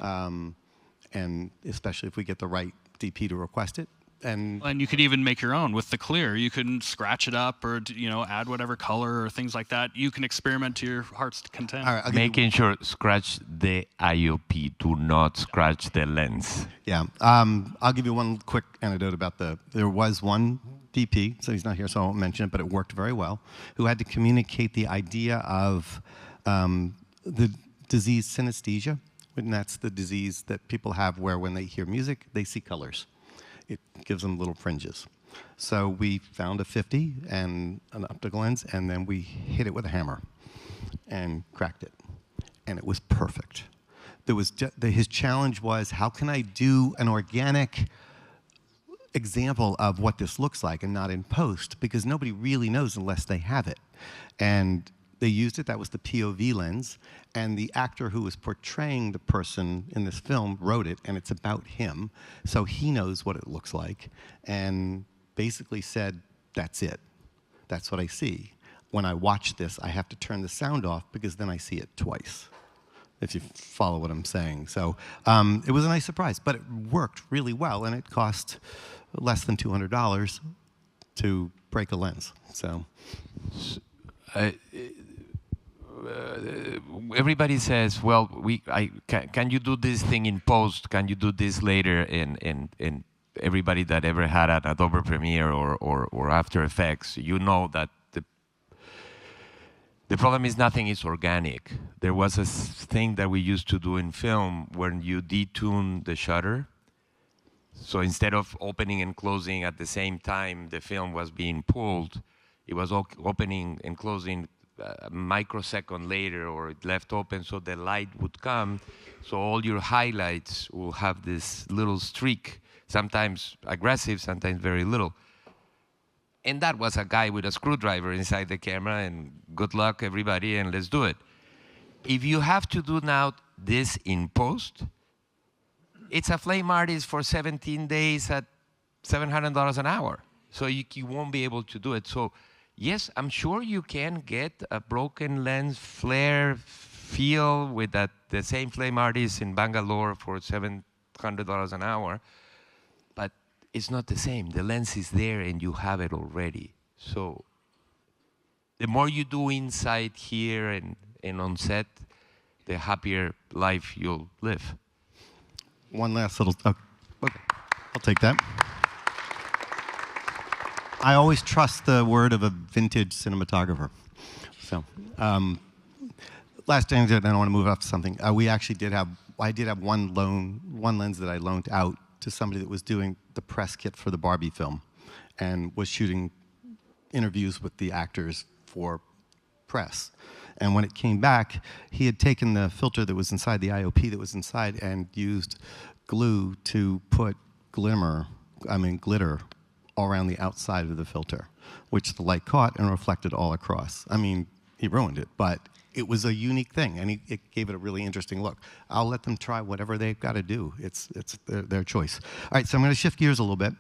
And especially if we get the right DP to request it. And you could even make your own with the clear. You can scratch it up or add whatever color or things like that. You can experiment to your heart's content. all right, Making sure scratch the IOP, do not scratch the lens. Yeah, I'll give you one quick anecdote about there was one DP, so he's not here, so I won't mention it, but it worked very well, who had to communicate the idea of the disease synesthesia, and that's the disease that people have where when they hear music, they see colors. It gives them little fringes. So we found a 50 and an optical lens, and then we hit it with a hammer and cracked it. And it was perfect. His challenge was, how can I do an organic example of what this looks like and not in post? Because nobody really knows unless they have it. And they used it, that was the POV lens, and the actor who was portraying the person in this film wrote it, and it's about him, so he knows what it looks like, and basically said, that's it. That's what I see. When I watch this, I have to turn the sound off because then I see it twice, if you follow what I'm saying. So it was a nice surprise, but it worked really well, and it cost less than $200 to break a lens. So. Everybody says, well, can you do this thing in post? Can you do this later? In everybody that ever had an Adobe Premiere or After Effects, you know that the problem is nothing is organic. There was a thing that we used to do in film when you detune the shutter. So instead of opening and closing at the same time the film was being pulled, it was opening and closing a microsecond later, or it left open so the light would come, so all your highlights will have this little streak sometimes aggressive, sometimes very little. And that was a guy with a screwdriver inside the camera, and good luck, everybody, and let's do it. If you have to do now this in post, it's a flame artist for 17 days at $700 an hour. So you won't be able to do it. So yes, I'm sure you can get a broken lens flare feel with the same flame artist in Bangalore for $700 an hour, but it's not the same. The lens is there and you have it already. So the more you do inside here and on set, the happier life you'll live. One last little, okay, I'll take that. I always trust the word of a vintage cinematographer. So, last thing, I don't want to move off to something. I did have one lens that I loaned out to somebody that was doing the press kit for the Barbie film and was shooting interviews with the actors for press. And when it came back, he had taken the filter that was inside, the IOP that was inside, and used glue to put glitter all around the outside of the filter, which the light caught and reflected all across. I mean, he ruined it, but it was a unique thing, and it gave it a really interesting look. I'll let them try whatever they've got to do. It's their choice. All right, so I'm going to shift gears a little bit.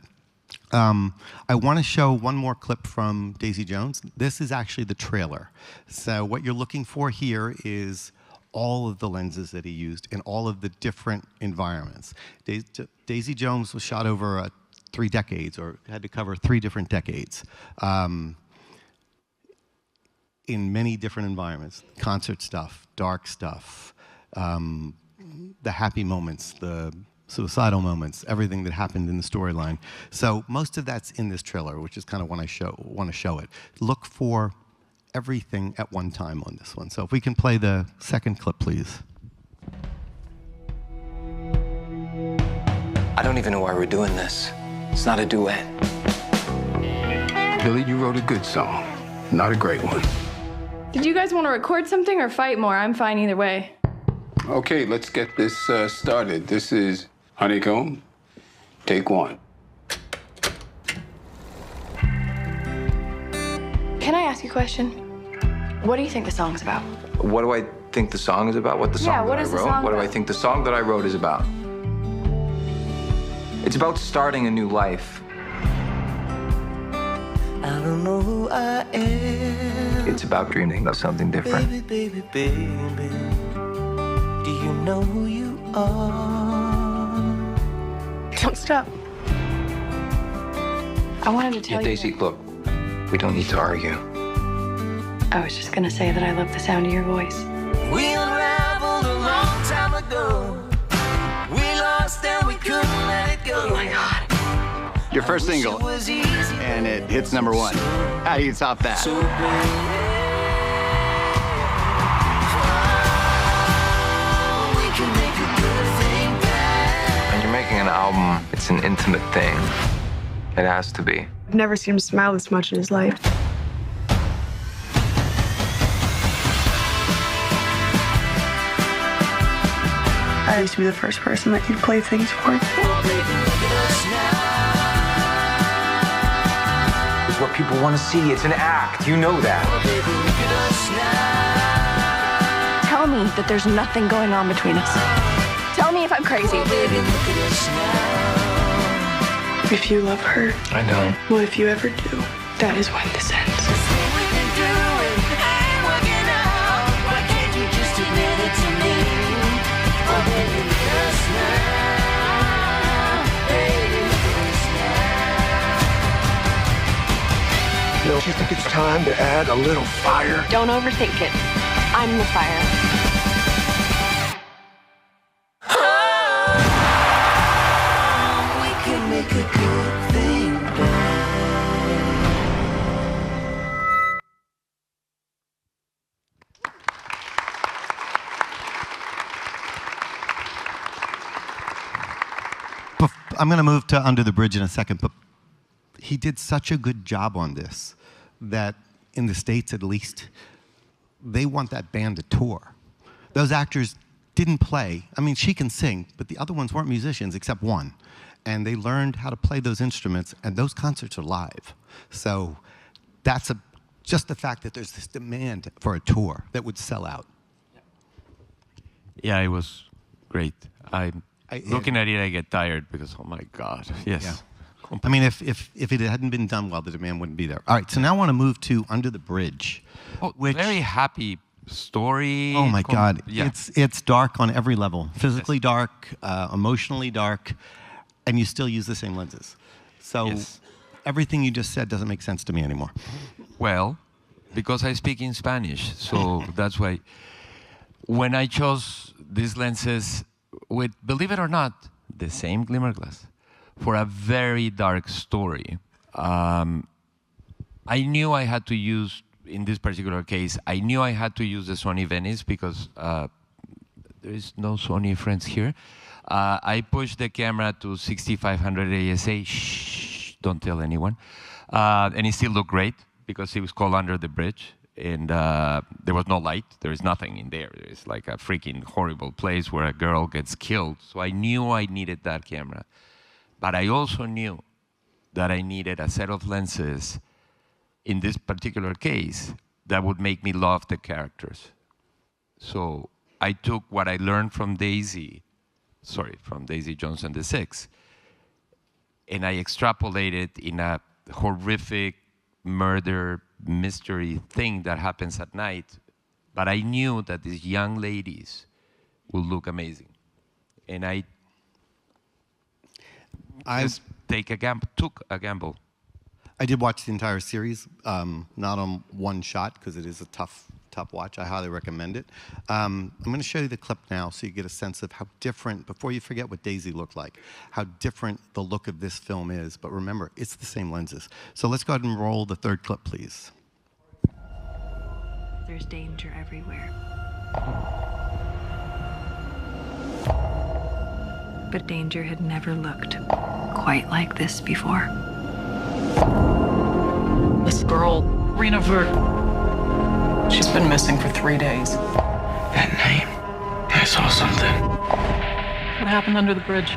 I want to show one more clip from Daisy Jones. This is actually the trailer. So what you're looking for here is all of the lenses that he used in all of the different environments. Daisy Jones was shot over 3 decades, or had to cover 3 different decades, in many different environments. Concert stuff, dark stuff, the happy moments, the suicidal moments, everything that happened in the storyline. So most of that's in this trailer, which is kind of when I want to show it. Look for everything at one time on this one. So if we can play the second clip, please. I don't even know why we're doing this. It's not a duet. Billy, you wrote a good song, not a great one. Did you guys want to record something or fight more? I'm fine either way. Okay, let's get this started. This is Honeycomb, take 1. Can I ask you a question? What do you think the song's about? What do I think the song is about? What the song what that I is the wrote? song What do I about? think the song that I wrote is about? It's about starting a new life. I don't know who I am. It's about dreaming of something different. Baby, baby, baby. Do you know who you are? Don't stop. I wanted to tell Yeah, Daisy, look, we don't need to argue. I was just gonna say that I love the sound of your voice. We unraveled a long time ago. We lost and we couldn't let it go. Oh my God. Your first single, and it hits #1. How do you top that? So baby, we can make a good thing bad. When you're making an album, it's an intimate thing. It has to be. I've never seen him smile this much in his life. I used to be the first person that you'd play things for. Oh, baby, look at us now. It's what people want to see. It's an act. You know that. Oh, baby, look at us now. Tell me that there's nothing going on between us. Tell me if I'm crazy. Oh, baby, look at us now. If you love her, I don't. well, if you ever do, that is when this ends. This thing we've been doing ain't working out. Why can't you just admit it to me? Oh, baby, look at us now. Baby, look at us now. Do you think it's time to add a little fire? Don't overthink it. I'm the fire. We can make a good thing bad. I'm going to move to Under the Bridge in a second, but he did such a good job on this that in the States at least, they want that band to tour. Those actors didn't play. I mean, she can sing, but the other ones weren't musicians except one. and they learned how to play those instruments, and those concerts are live. So that's just the fact that there's this demand for a tour that would sell out. Yeah, it was great. Looking at it, I get tired because, oh my God, yes. Yeah. I mean, if it hadn't been done well, the demand wouldn't be there. All right, so now I want to move to Under the Bridge. Oh, very happy story. Oh my God, yeah. it's dark on every level. Physically dark, emotionally dark, and you still use the same lenses. So everything you just said doesn't make sense to me anymore. Well, because I speak in Spanish, so that's why. When I chose these lenses with, believe it or not, the same glimmer glass, for a very dark story, I knew I had to use, in this particular case, I knew I had to use the Sony Venice because there is no Sony friends here. I pushed the camera to 6500 ASA, shh, don't tell anyone. And it still looked great because it was called Under the Bridge. And there was no light. There is nothing in there. It's like a freaking horrible place where a girl gets killed. So I knew I needed that camera. But I also knew that I needed a set of lenses in this particular case that would make me love the characters. So I took what I learned from Daisy Johnson the Sixth, and I extrapolated in a horrific murder mystery thing that happens at night, but I knew that these young ladies will look amazing, and I just took a gamble. I did watch the entire series, not on one shot because it is a tough watch. I highly recommend it. I'm going to show you the clip now so you get a sense of how different, before you forget what Daisy looked like, how different the look of this film is. But remember, it's the same lenses. So let's go ahead and roll the third clip, please. There's danger everywhere. But danger had never looked quite like this before. This girl, Rena Vert, she's been missing for 3 days. That name, I saw something. What happened under the bridge?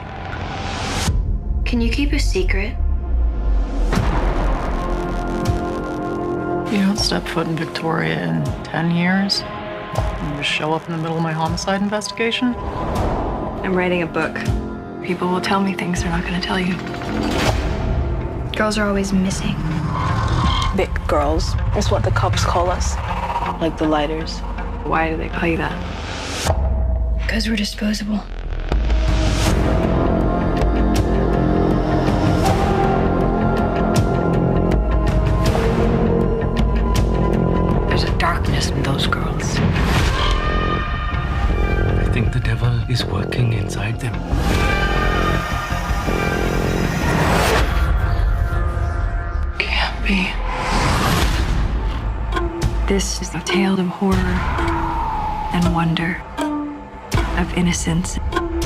Can you keep a secret? You don't step foot in Victoria in 10 years? You just show up in the middle of my homicide investigation? I'm writing a book. People will tell me things they're not going to tell you. Girls are always missing. Big girls is what the cops call us. Like the lighters. Why do they call you that? Because we're disposable. There's a darkness in those girls. I think the devil is working inside them. Can't be. This is a tale of horror and wonder, of innocence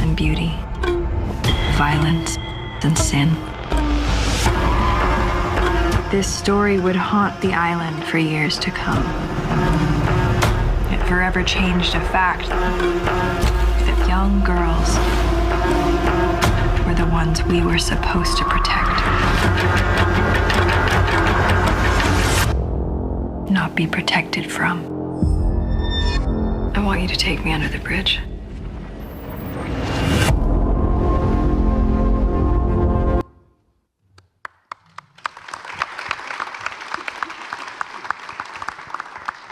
and beauty, violence and sin. This story would haunt the island for years to come. It forever changed a fact that young girls were the ones we were supposed to protect. Not be protected from. I want you to take me under the bridge.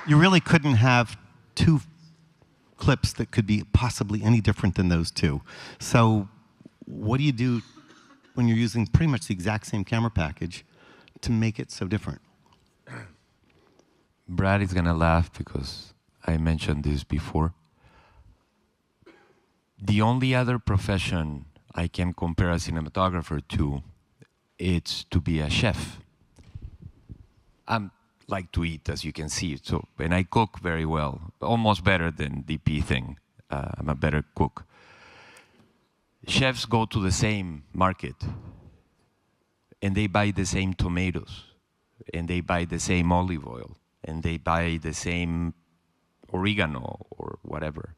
You really couldn't have two clips that could be possibly any different than those two. So what do you do when you're using pretty much the exact same camera package to make it so different? Brad is going to laugh because I mentioned this before. The only other profession I can compare a cinematographer to, it's to be a chef. I like to eat, as you can see, and I cook very well, almost better than DP thing. I'm a better cook. Chefs go to the same market, and they buy the same tomatoes, and they buy the same olive oil, and they buy the same oregano or whatever.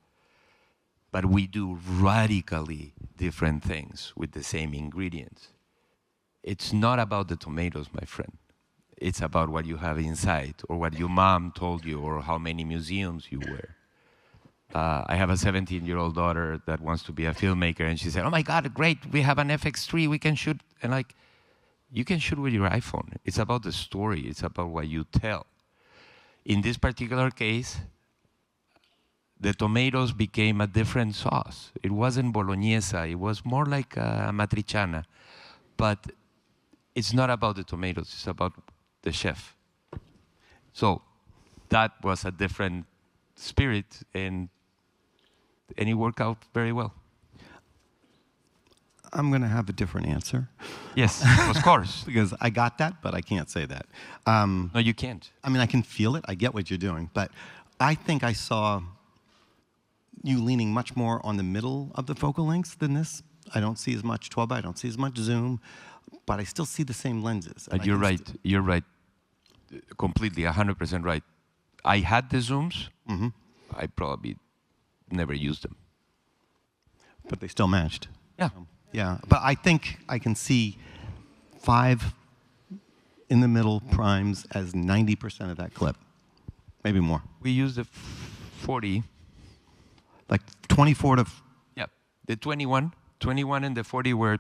But we do radically different things with the same ingredients. It's not about the tomatoes, my friend. It's about what you have inside, or what your mom told you, or how many museums you wear. I have a 17-year-old daughter that wants to be a filmmaker, and she said, "Oh my God, great, we have an FX3, we can shoot." And like, you can shoot with your iPhone. It's about the story, it's about what you tell. In this particular case, the tomatoes became a different sauce. It wasn't bolognese, it was more like a matriciana. But it's not about the tomatoes, it's about the chef. So that was a different spirit, and it worked out very well. I'm going to have a different answer. Yes, of course. Because I got that, but I can't say that. No, you can't. I mean, I can feel it. I get what you're doing. But I think I saw you leaning much more on the middle of the focal lengths than this. I don't see as much 12 by, I don't see as much zoom, but I still see the same lenses. You're right. You're right. Completely, 100% right. I had the zooms. Mm-hmm. I probably never used them. But they still matched. Yeah. Yeah, but I think I can see 5 in the middle primes as 90% of that clip, maybe more. We used the 40. Like 24 to... Yeah, the 21 and the 40 were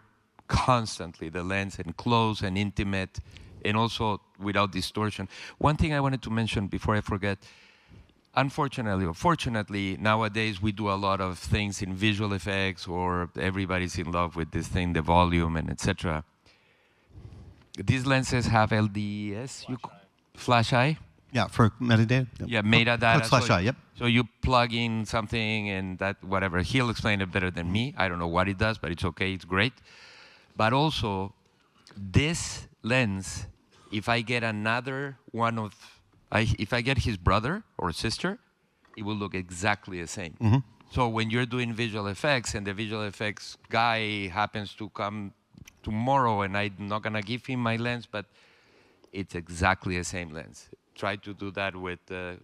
constantly the lens, and close and intimate, and also without distortion. One thing I wanted to mention before I forget, unfortunately or fortunately, nowadays we do a lot of things in visual effects, or everybody's in love with this thing, the volume and etc. These lenses have LDS, flash eye. Yeah, for metadata. Yep. Yeah, metadata. Flash eye, yep. So you plug in something and that, whatever, he'll explain it better than me. I don't know what it does, but it's okay, it's great. But also, this lens, if I get another one of, if I get his brother or sister, it will look exactly the same. Mm-hmm. So when you're doing visual effects and the visual effects guy happens to come tomorrow and I'm not gonna give him my lens, but it's exactly the same lens. Try to do that with the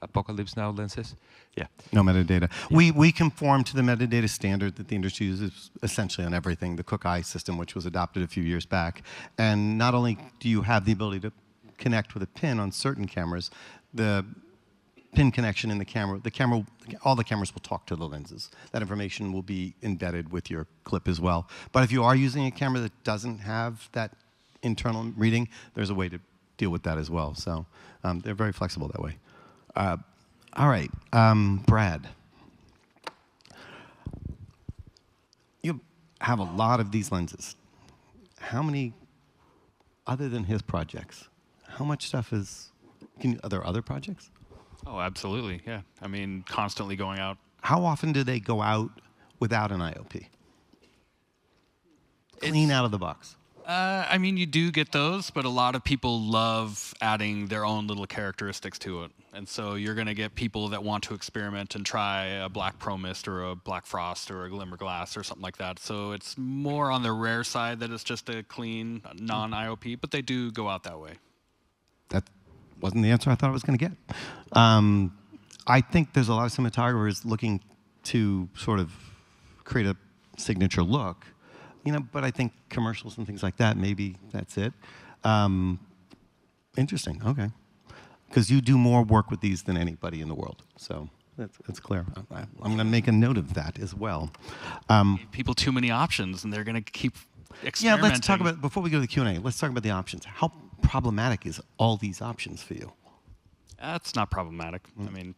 Apocalypse Now lenses. Yeah. No metadata. Yeah. We conform to the metadata standard that the industry uses essentially on everything, the Cook Eye system, which was adopted a few years back. And not only do you have the ability to connect with a pin on certain cameras, the pin connection in the camera, all the cameras will talk to the lenses. That information will be embedded with your clip as well. But if you are using a camera that doesn't have that internal reading, there's a way to deal with that as well. So they're very flexible that way. All right, Brad. You have a lot of these lenses. How many, other than his projects, how much stuff is, are there other projects? Oh, absolutely, yeah. I mean, constantly going out. How often do they go out without an IOP? Clean out of the box. I mean, you do get those, but a lot of people love adding their own little characteristics to it. And so you're going to get people that want to experiment and try a black pro mist or a black frost or a glimmer glass or something like that. So it's more on the rare side that it's just a clean, non-IOP, but they do go out that way. That wasn't the answer I thought I was going to get. I think there's a lot of cinematographers looking to sort of create a signature look. You know, but I think commercials and things like that, maybe that's it. Interesting, okay. Because you do more work with these than anybody in the world. So that's clear. I'm going to make a note of that as well. People too many options, and they're going to keep experimenting. Yeah, let's talk about, before we go to the Q&A, let's talk about the options. How problematic is all these options for you? That's not problematic. I mean,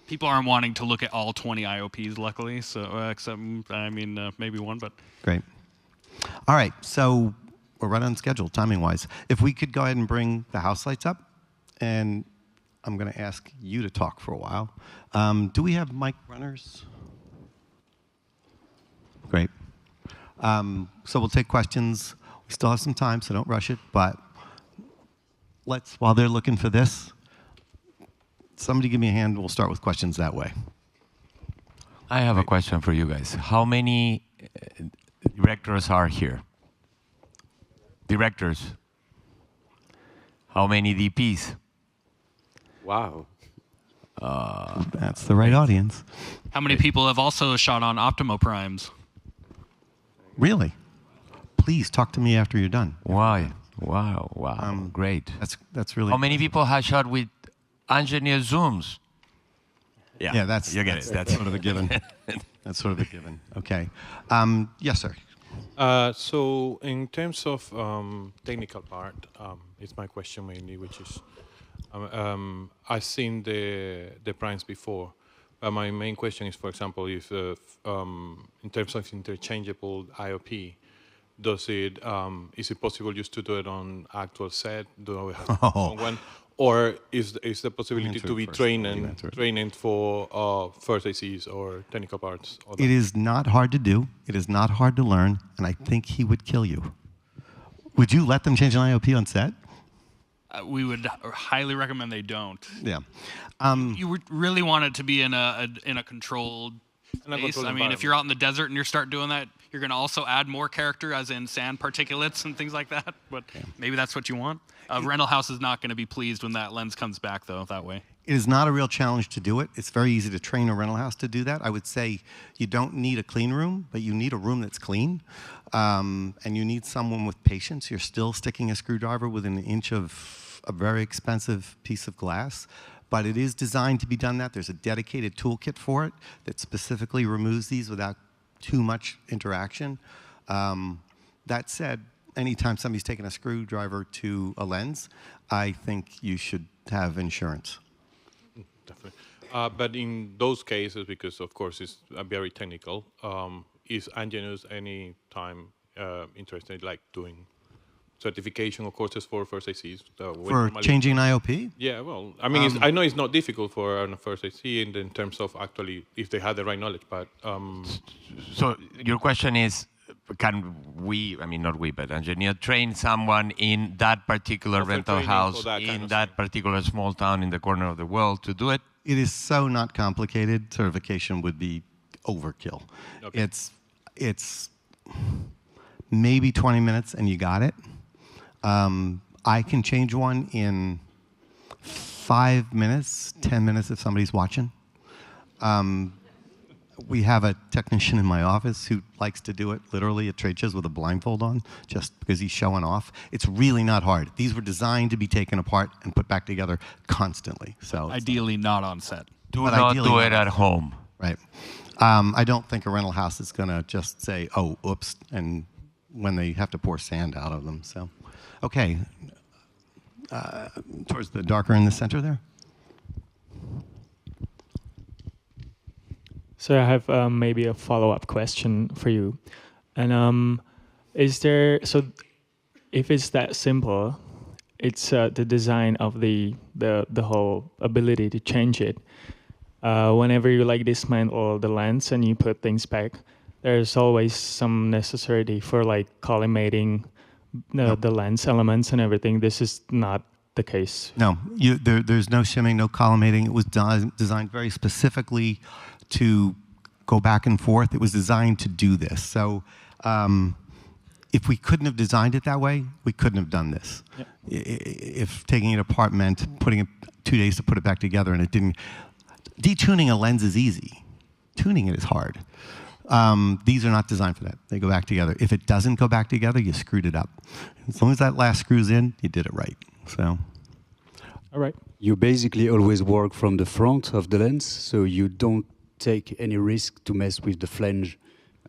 people aren't wanting to look at all 20 IOPs, luckily. So, except, I mean, maybe one, but... Great. All right, so we're right on schedule, timing-wise. If we could go ahead and bring the house lights up, and I'm going to ask you to talk for a while. Do we have mic runners? Great. So we'll take questions. We still have some time, so don't rush it. But let's, while they're looking for this, somebody give me a hand. We'll start with questions that way. I have a question for you guys. How many directors are here? Directors. How many DPs? Wow. That's the right audience. How many people have also shot on Optimo Primes? Really? Please talk to me after you're done. Why? Wow. Great. That's really. How many people have shot with Angenieux zooms? Yeah, that's you get it. That's sort of a given. That's sort of a given. Okay. Yes, sir. So in terms of technical part, it's my question mainly, which is, I've seen the primes before. My main question is, for example, if in terms of interchangeable IOP, is it possible just to do it on actual set? Do we have one? Or is the possibility to be training for first ACs or technical parts? It is not hard to do. It is not hard to learn, and I think he would kill you. Would you let them change an IOP on set? We would highly recommend they don't. Yeah. You would really want it to be in a controlled space. I mean, if you're out in the desert and you start doing that, you're going to also add more character, as in sand particulates and things like that. But maybe that's what you want. A rental house is not going to be pleased when that lens comes back, though, that way. It is not a real challenge to do it. It's very easy to train a rental house to do that. I would say you don't need a clean room, but you need a room that's clean. And you need someone with patience. You're still sticking a screwdriver within an inch of a very expensive piece of glass. But it is designed to be done that. There's a dedicated toolkit for it that specifically removes these without too much interaction. That said, anytime somebody's taking a screwdriver to a lens, I think you should have insurance. Definitely. But in those cases, because of course it's very technical, is Angenieux any time interested like doing certification or courses for first ACs? For changing an IOP? Yeah, well, I mean, I know it's not difficult for a first AC in terms of actually if they have the right knowledge, but... So your question is, can we, I mean, not we, but Angenieux train someone in that particular rental house, in that particular small town in the corner of the world to do it? It is so not complicated. Certification would be overkill. Okay. It's maybe 20 minutes and you got it. I can change one in 5 minutes, 10 minutes if somebody's watching. We have a technician in my office who likes to do it literally at trade shows with a blindfold on, just because he's showing off. It's really not hard. These were designed to be taken apart and put back together constantly. So ideally not on set. Do not do it at home. Right. I don't think a rental house is going to just say, oh, oops, and when they have to pour sand out of them. So, okay. Towards the darker in the center there. So I have maybe a follow-up question for you. And is there, so if it's that simple, it's the design of the whole ability to change it. Whenever you like dismantle the lens and you put things back, there's always some necessity for like collimating the lens elements and everything. This is not the case. No, there's no shimming, no collimating. It was designed very specifically to go back and forth. It was designed to do this. So if we couldn't have designed it that way, we couldn't have done this. Yep. If taking it apart meant putting it 2 days to put it back together and it didn't. Detuning a lens is easy. Tuning it is hard. These are not designed for that. They go back together. If it doesn't go back together, you screwed it up. As long as that last screw's in, you did it right. So. All right. You basically always work from the front of the lens, so you don't take any risk to mess with the flange.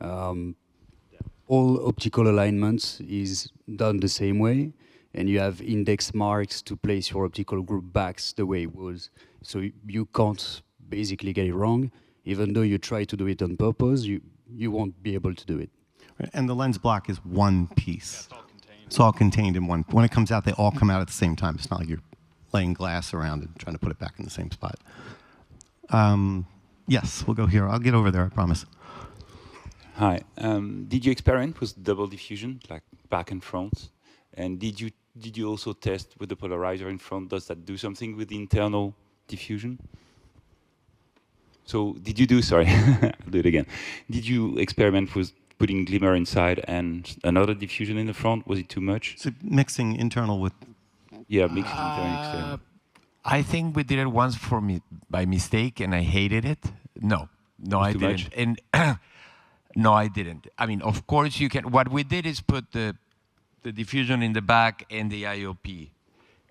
All optical alignments is done the same way, and you have index marks to place your optical group backs the way it was. So you can't basically get it wrong. Even though you try to do it on purpose, you won't be able to do it. Right. And the lens block is one piece. Yeah, it's all contained in one. When it comes out, they all come out at the same time. It's not like you're laying glass around and trying to put it back in the same spot. Yes, we'll go here. I'll get over there, I promise. Hi. Did you experiment with double diffusion, like back and front? And did you also test with the polarizer in front? Does that do something with the internal diffusion? So did you do, sorry, I'll do it again. Did you experiment with putting glimmer inside and another diffusion in the front? Was it too much? So mixing internal with... Yeah, mixing internal and external. I think we did it once by mistake and I hated it. No, I didn't. And No, I didn't. I mean, of course you can. What we did is put the diffusion in the back and the IOP.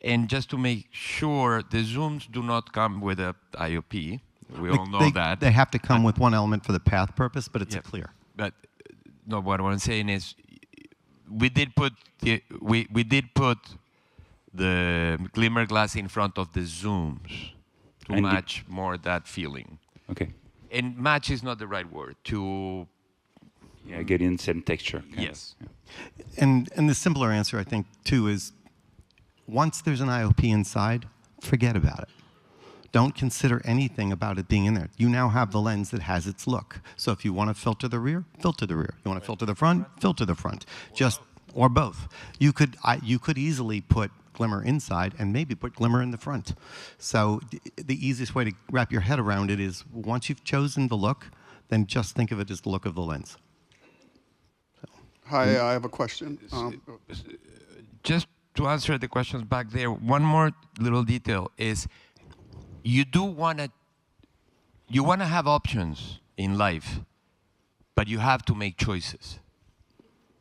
And just to make sure, the zooms do not come with a IOP. We all know that. They have to come with one element for the path purpose, but it's clear. But no, what I'm saying is, we did put the glimmer glass in front of the zooms to And match more that feeling. Okay. And match is not the right word. Get in same texture. Yes. And the simpler answer, I think, too, is once there's an IOP inside, forget about it. Don't consider anything about it being in there. You now have the lens that has its look. So if you want to filter the rear, filter the rear. You want to filter the front, filter the front. Or both. You could easily put glimmer inside and maybe put glimmer in the front. So the easiest way to wrap your head around it is once you've chosen the look, then just think of it as the look of the lens. Hi, I have a question. Just to answer the questions back there, one more little detail is you want to have options in life, but you have to make choices.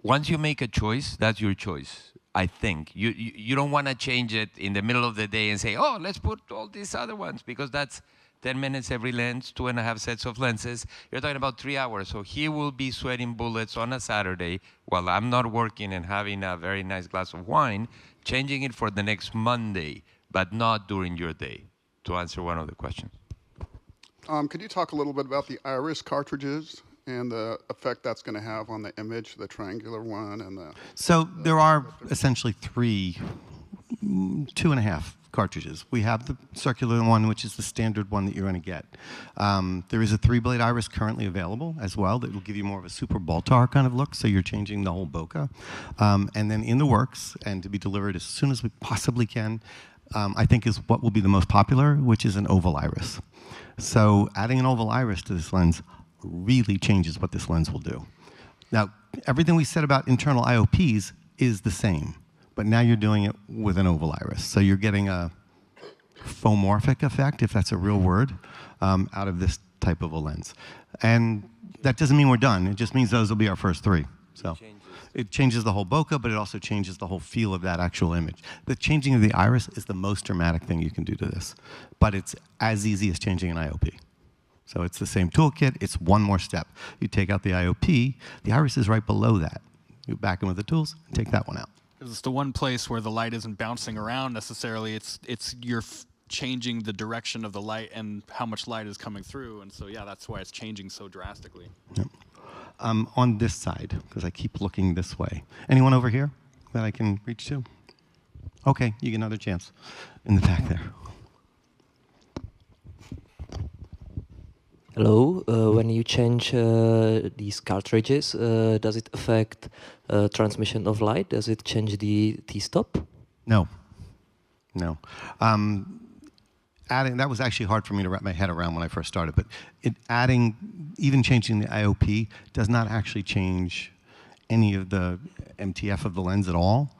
Once you make a choice, that's your choice, I think. You don't want to change it in the middle of the day and say, oh, let's put all these other ones, because that's 10 minutes every lens, 2.5 sets of lenses. You're talking about 3 hours. So he will be sweating bullets on a Saturday while I'm not working and having a very nice glass of wine, changing it for the next Monday, but not during your day, to answer one of the questions. Could you talk a little bit about the iris cartridges and the effect that's going to have on the image, the triangular one and the... So there are essentially 2.5 cartridges. We have the circular one, which is the standard one that you're going to get. There is a 3-blade iris currently available as well that will give you more of a super Baltar kind of look, so you're changing the whole bokeh. And then in the works, and to be delivered as soon as we possibly can, I think is what will be the most popular, which is an oval iris. So adding an oval iris to this lens really changes what this lens will do. Now, everything we said about internal IOPs is the same, but now you're doing it with an oval iris. So you're getting a phomorphic effect, if that's a real word, out of this type of a lens. And that doesn't mean we're done. It just means those will be our first 3. So it changes the whole bokeh, but it also changes the whole feel of that actual image. The changing of the iris is the most dramatic thing you can do to this, but it's as easy as changing an IOP. So it's the same toolkit, it's one more step. You take out the IOP, the iris is right below that. You back in with the tools and take that one out. Because it's the one place where the light isn't bouncing around necessarily. It's you're changing the direction of the light and how much light is coming through. And so, yeah, that's why it's changing so drastically. Yep. On this side, because I keep looking this way. Anyone over here that I can reach to? Okay, you get another chance in the back there. Hello, when you change these cartridges, does it affect transmission of light? Does it change the T-stop? No. No. That was actually hard for me to wrap my head around when I first started, but even changing the IOP does not actually change any of the MTF of the lens at all.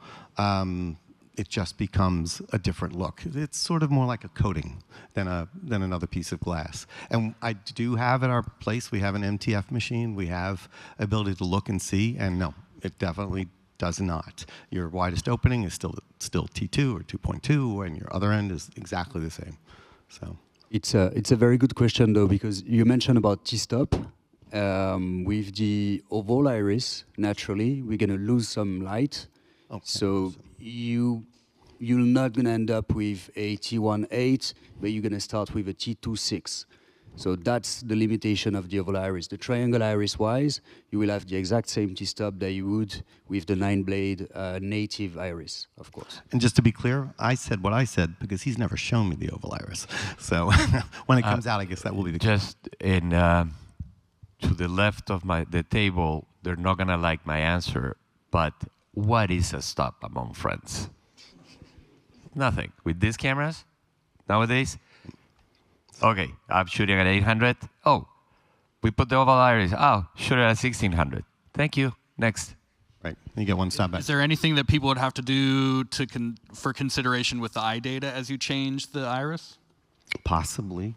It just becomes a different look. It's sort of more like a coating than another piece of glass. And I do have at our place, we have an MTF machine. We have ability to look and see, and no, it definitely does not. Your widest opening is still T2 or 2.2, and your other end is exactly the same. So it's a very good question though, because you mentioned about T-stop. With the oval iris, naturally, we're gonna lose some light. Okay. So you're not gonna end up with a T1.8, but you're gonna start with a T2.6. So that's the limitation of the oval iris. The triangle iris-wise, you will have the exact same T-stop that you would with the 9-blade native iris, of course. And just to be clear, I said what I said because he's never shown me the oval iris. So when it comes out, I guess that will be the case. Just in to the left of the table, they're not gonna like my answer, but what is a stop among friends? Nothing. With these cameras, nowadays, okay, I'm shooting at 800. Oh, we put the oval iris. Oh, shoot it at 1600. Thank you. Next. Right. You get one stop back. Is there anything that people would have to do for consideration with the eye data as you change the iris? Possibly.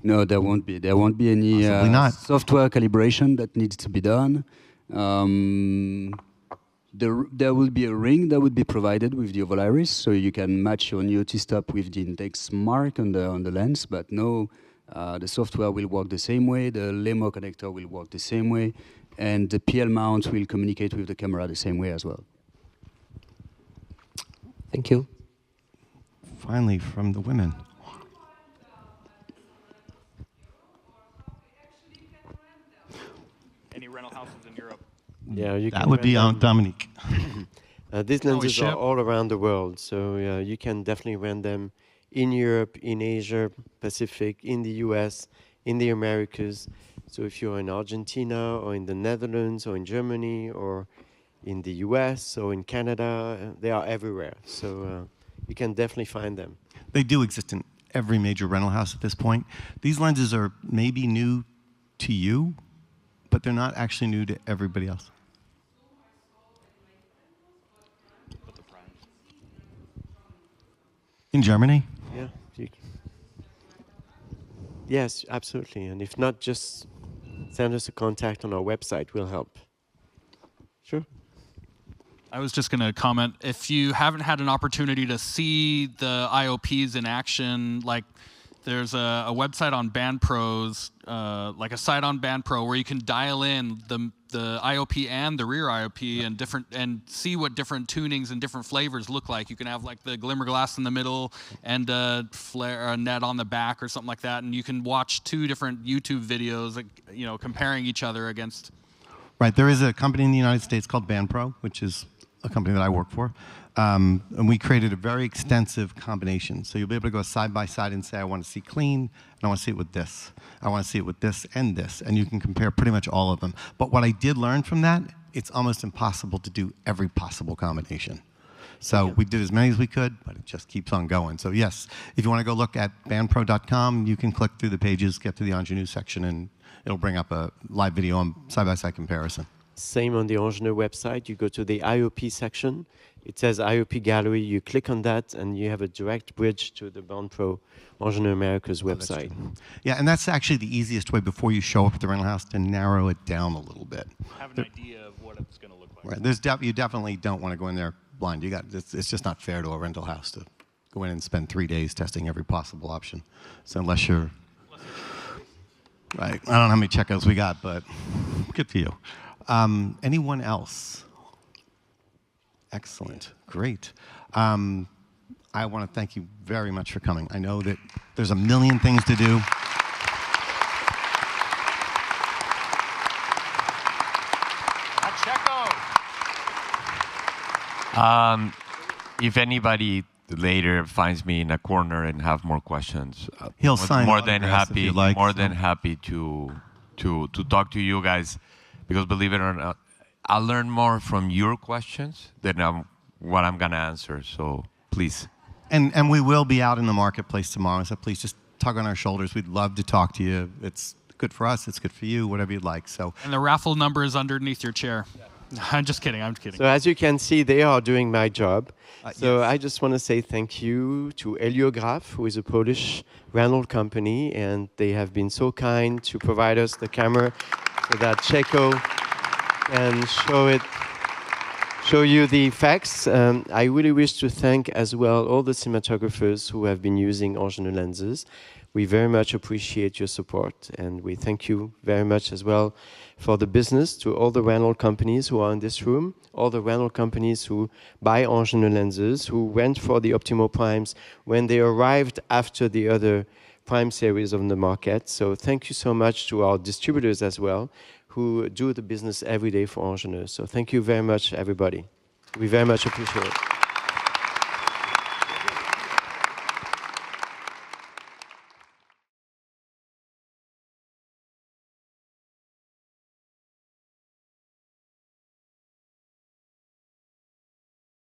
No, there won't be. There won't be any software calibration that needs to be done. There will be a ring that would be provided with the oval iris, so you can match your new T-stop with the index mark on the lens. But no, the software will work the same way. The LEMO connector will work the same way, and the PL mount will communicate with the camera the same way as well. Thank you. Finally, from the women. Any rental houses in Europe? Yeah, you that can would be Dominique. These lenses are all around the world, so you can definitely rent them in Europe, in Asia, Pacific, in the US, in the Americas. So if you're in Argentina or in the Netherlands or in Germany or in the US or in Canada, they are everywhere. So you can definitely find them. They do exist in every major rental house at this point. These lenses are maybe new to you, but they're not actually new to everybody else. In Germany? Yeah. Yes, absolutely. And if not, just send us a contact on our website. We'll help. Sure. I was just going to comment, if you haven't had an opportunity to see the IOPs in action, like there's a website on BandPro's, like a site on BandPro where you can dial in the IOP and the rear IOP and see what different tunings and different flavors look like. You can have like the glimmer glass in the middle and a flare, a net on the back or something like that, and you can watch 2 different YouTube videos, like, you know, comparing each other against. Right, there is a company in the United States called BandPro, which is a company that I work for, and we created a very extensive combination. So you'll be able to go side by side and say, I want to see clean, and I want to see it with this. I want to see it with this, and you can compare pretty much all of them. But what I did learn from that, it's almost impossible to do every possible combination. So we did as many as we could, but it just keeps on going. So yes, if you want to go look at bandpro.com, you can click through the pages, get to the Angenieux section, and it'll bring up a live video on side-by-side comparison. Same on the Angenieux website. You go to the IOP section. It says IOP Gallery. You click on that, and you have a direct bridge to the BandPro Angenieux America's website. Yeah, and that's actually the easiest way before you show up at the rental house to narrow it down a little bit. Have an idea of what it's going to look like. Right. You definitely don't want to go in there blind. It's just not fair to a rental house to go in and spend 3 days testing every possible option. So unless you're right, I don't know how many Checkos we got, but good for you. Anyone else? Excellent. Great. I want to thank you very much for coming. I know that there's a million things to do. If anybody later finds me in a corner and have more questions, he'll sign more than happy. If you like, more than happy to talk to you guys, because believe it or not, I'll learn more from your questions than what I'm gonna answer. So please. And we will be out in the marketplace tomorrow. So please just tug on our shoulders. We'd love to talk to you. It's good for us. It's good for you. Whatever you'd like. So. And the raffle number is underneath your chair. Yeah. I'm just kidding. I'm kidding. So as you can see, they are doing my job. So yes. I just want to say thank you to Heliograph, who is a Polish rental company, and they have been so kind to provide us the camera so that Checco can show you the effects. I really wish to thank as well all the cinematographers who have been using Angenieux lenses. We very much appreciate your support, and we thank you very much as well for the business, to all the rental companies who are in this room, all the rental companies who buy Angenieux lenses, who went for the Optimo Primes when they arrived after the other Prime series on the market. So thank you so much to our distributors as well, who do the business every day for Angenieux. So thank you very much, everybody. We very much appreciate it.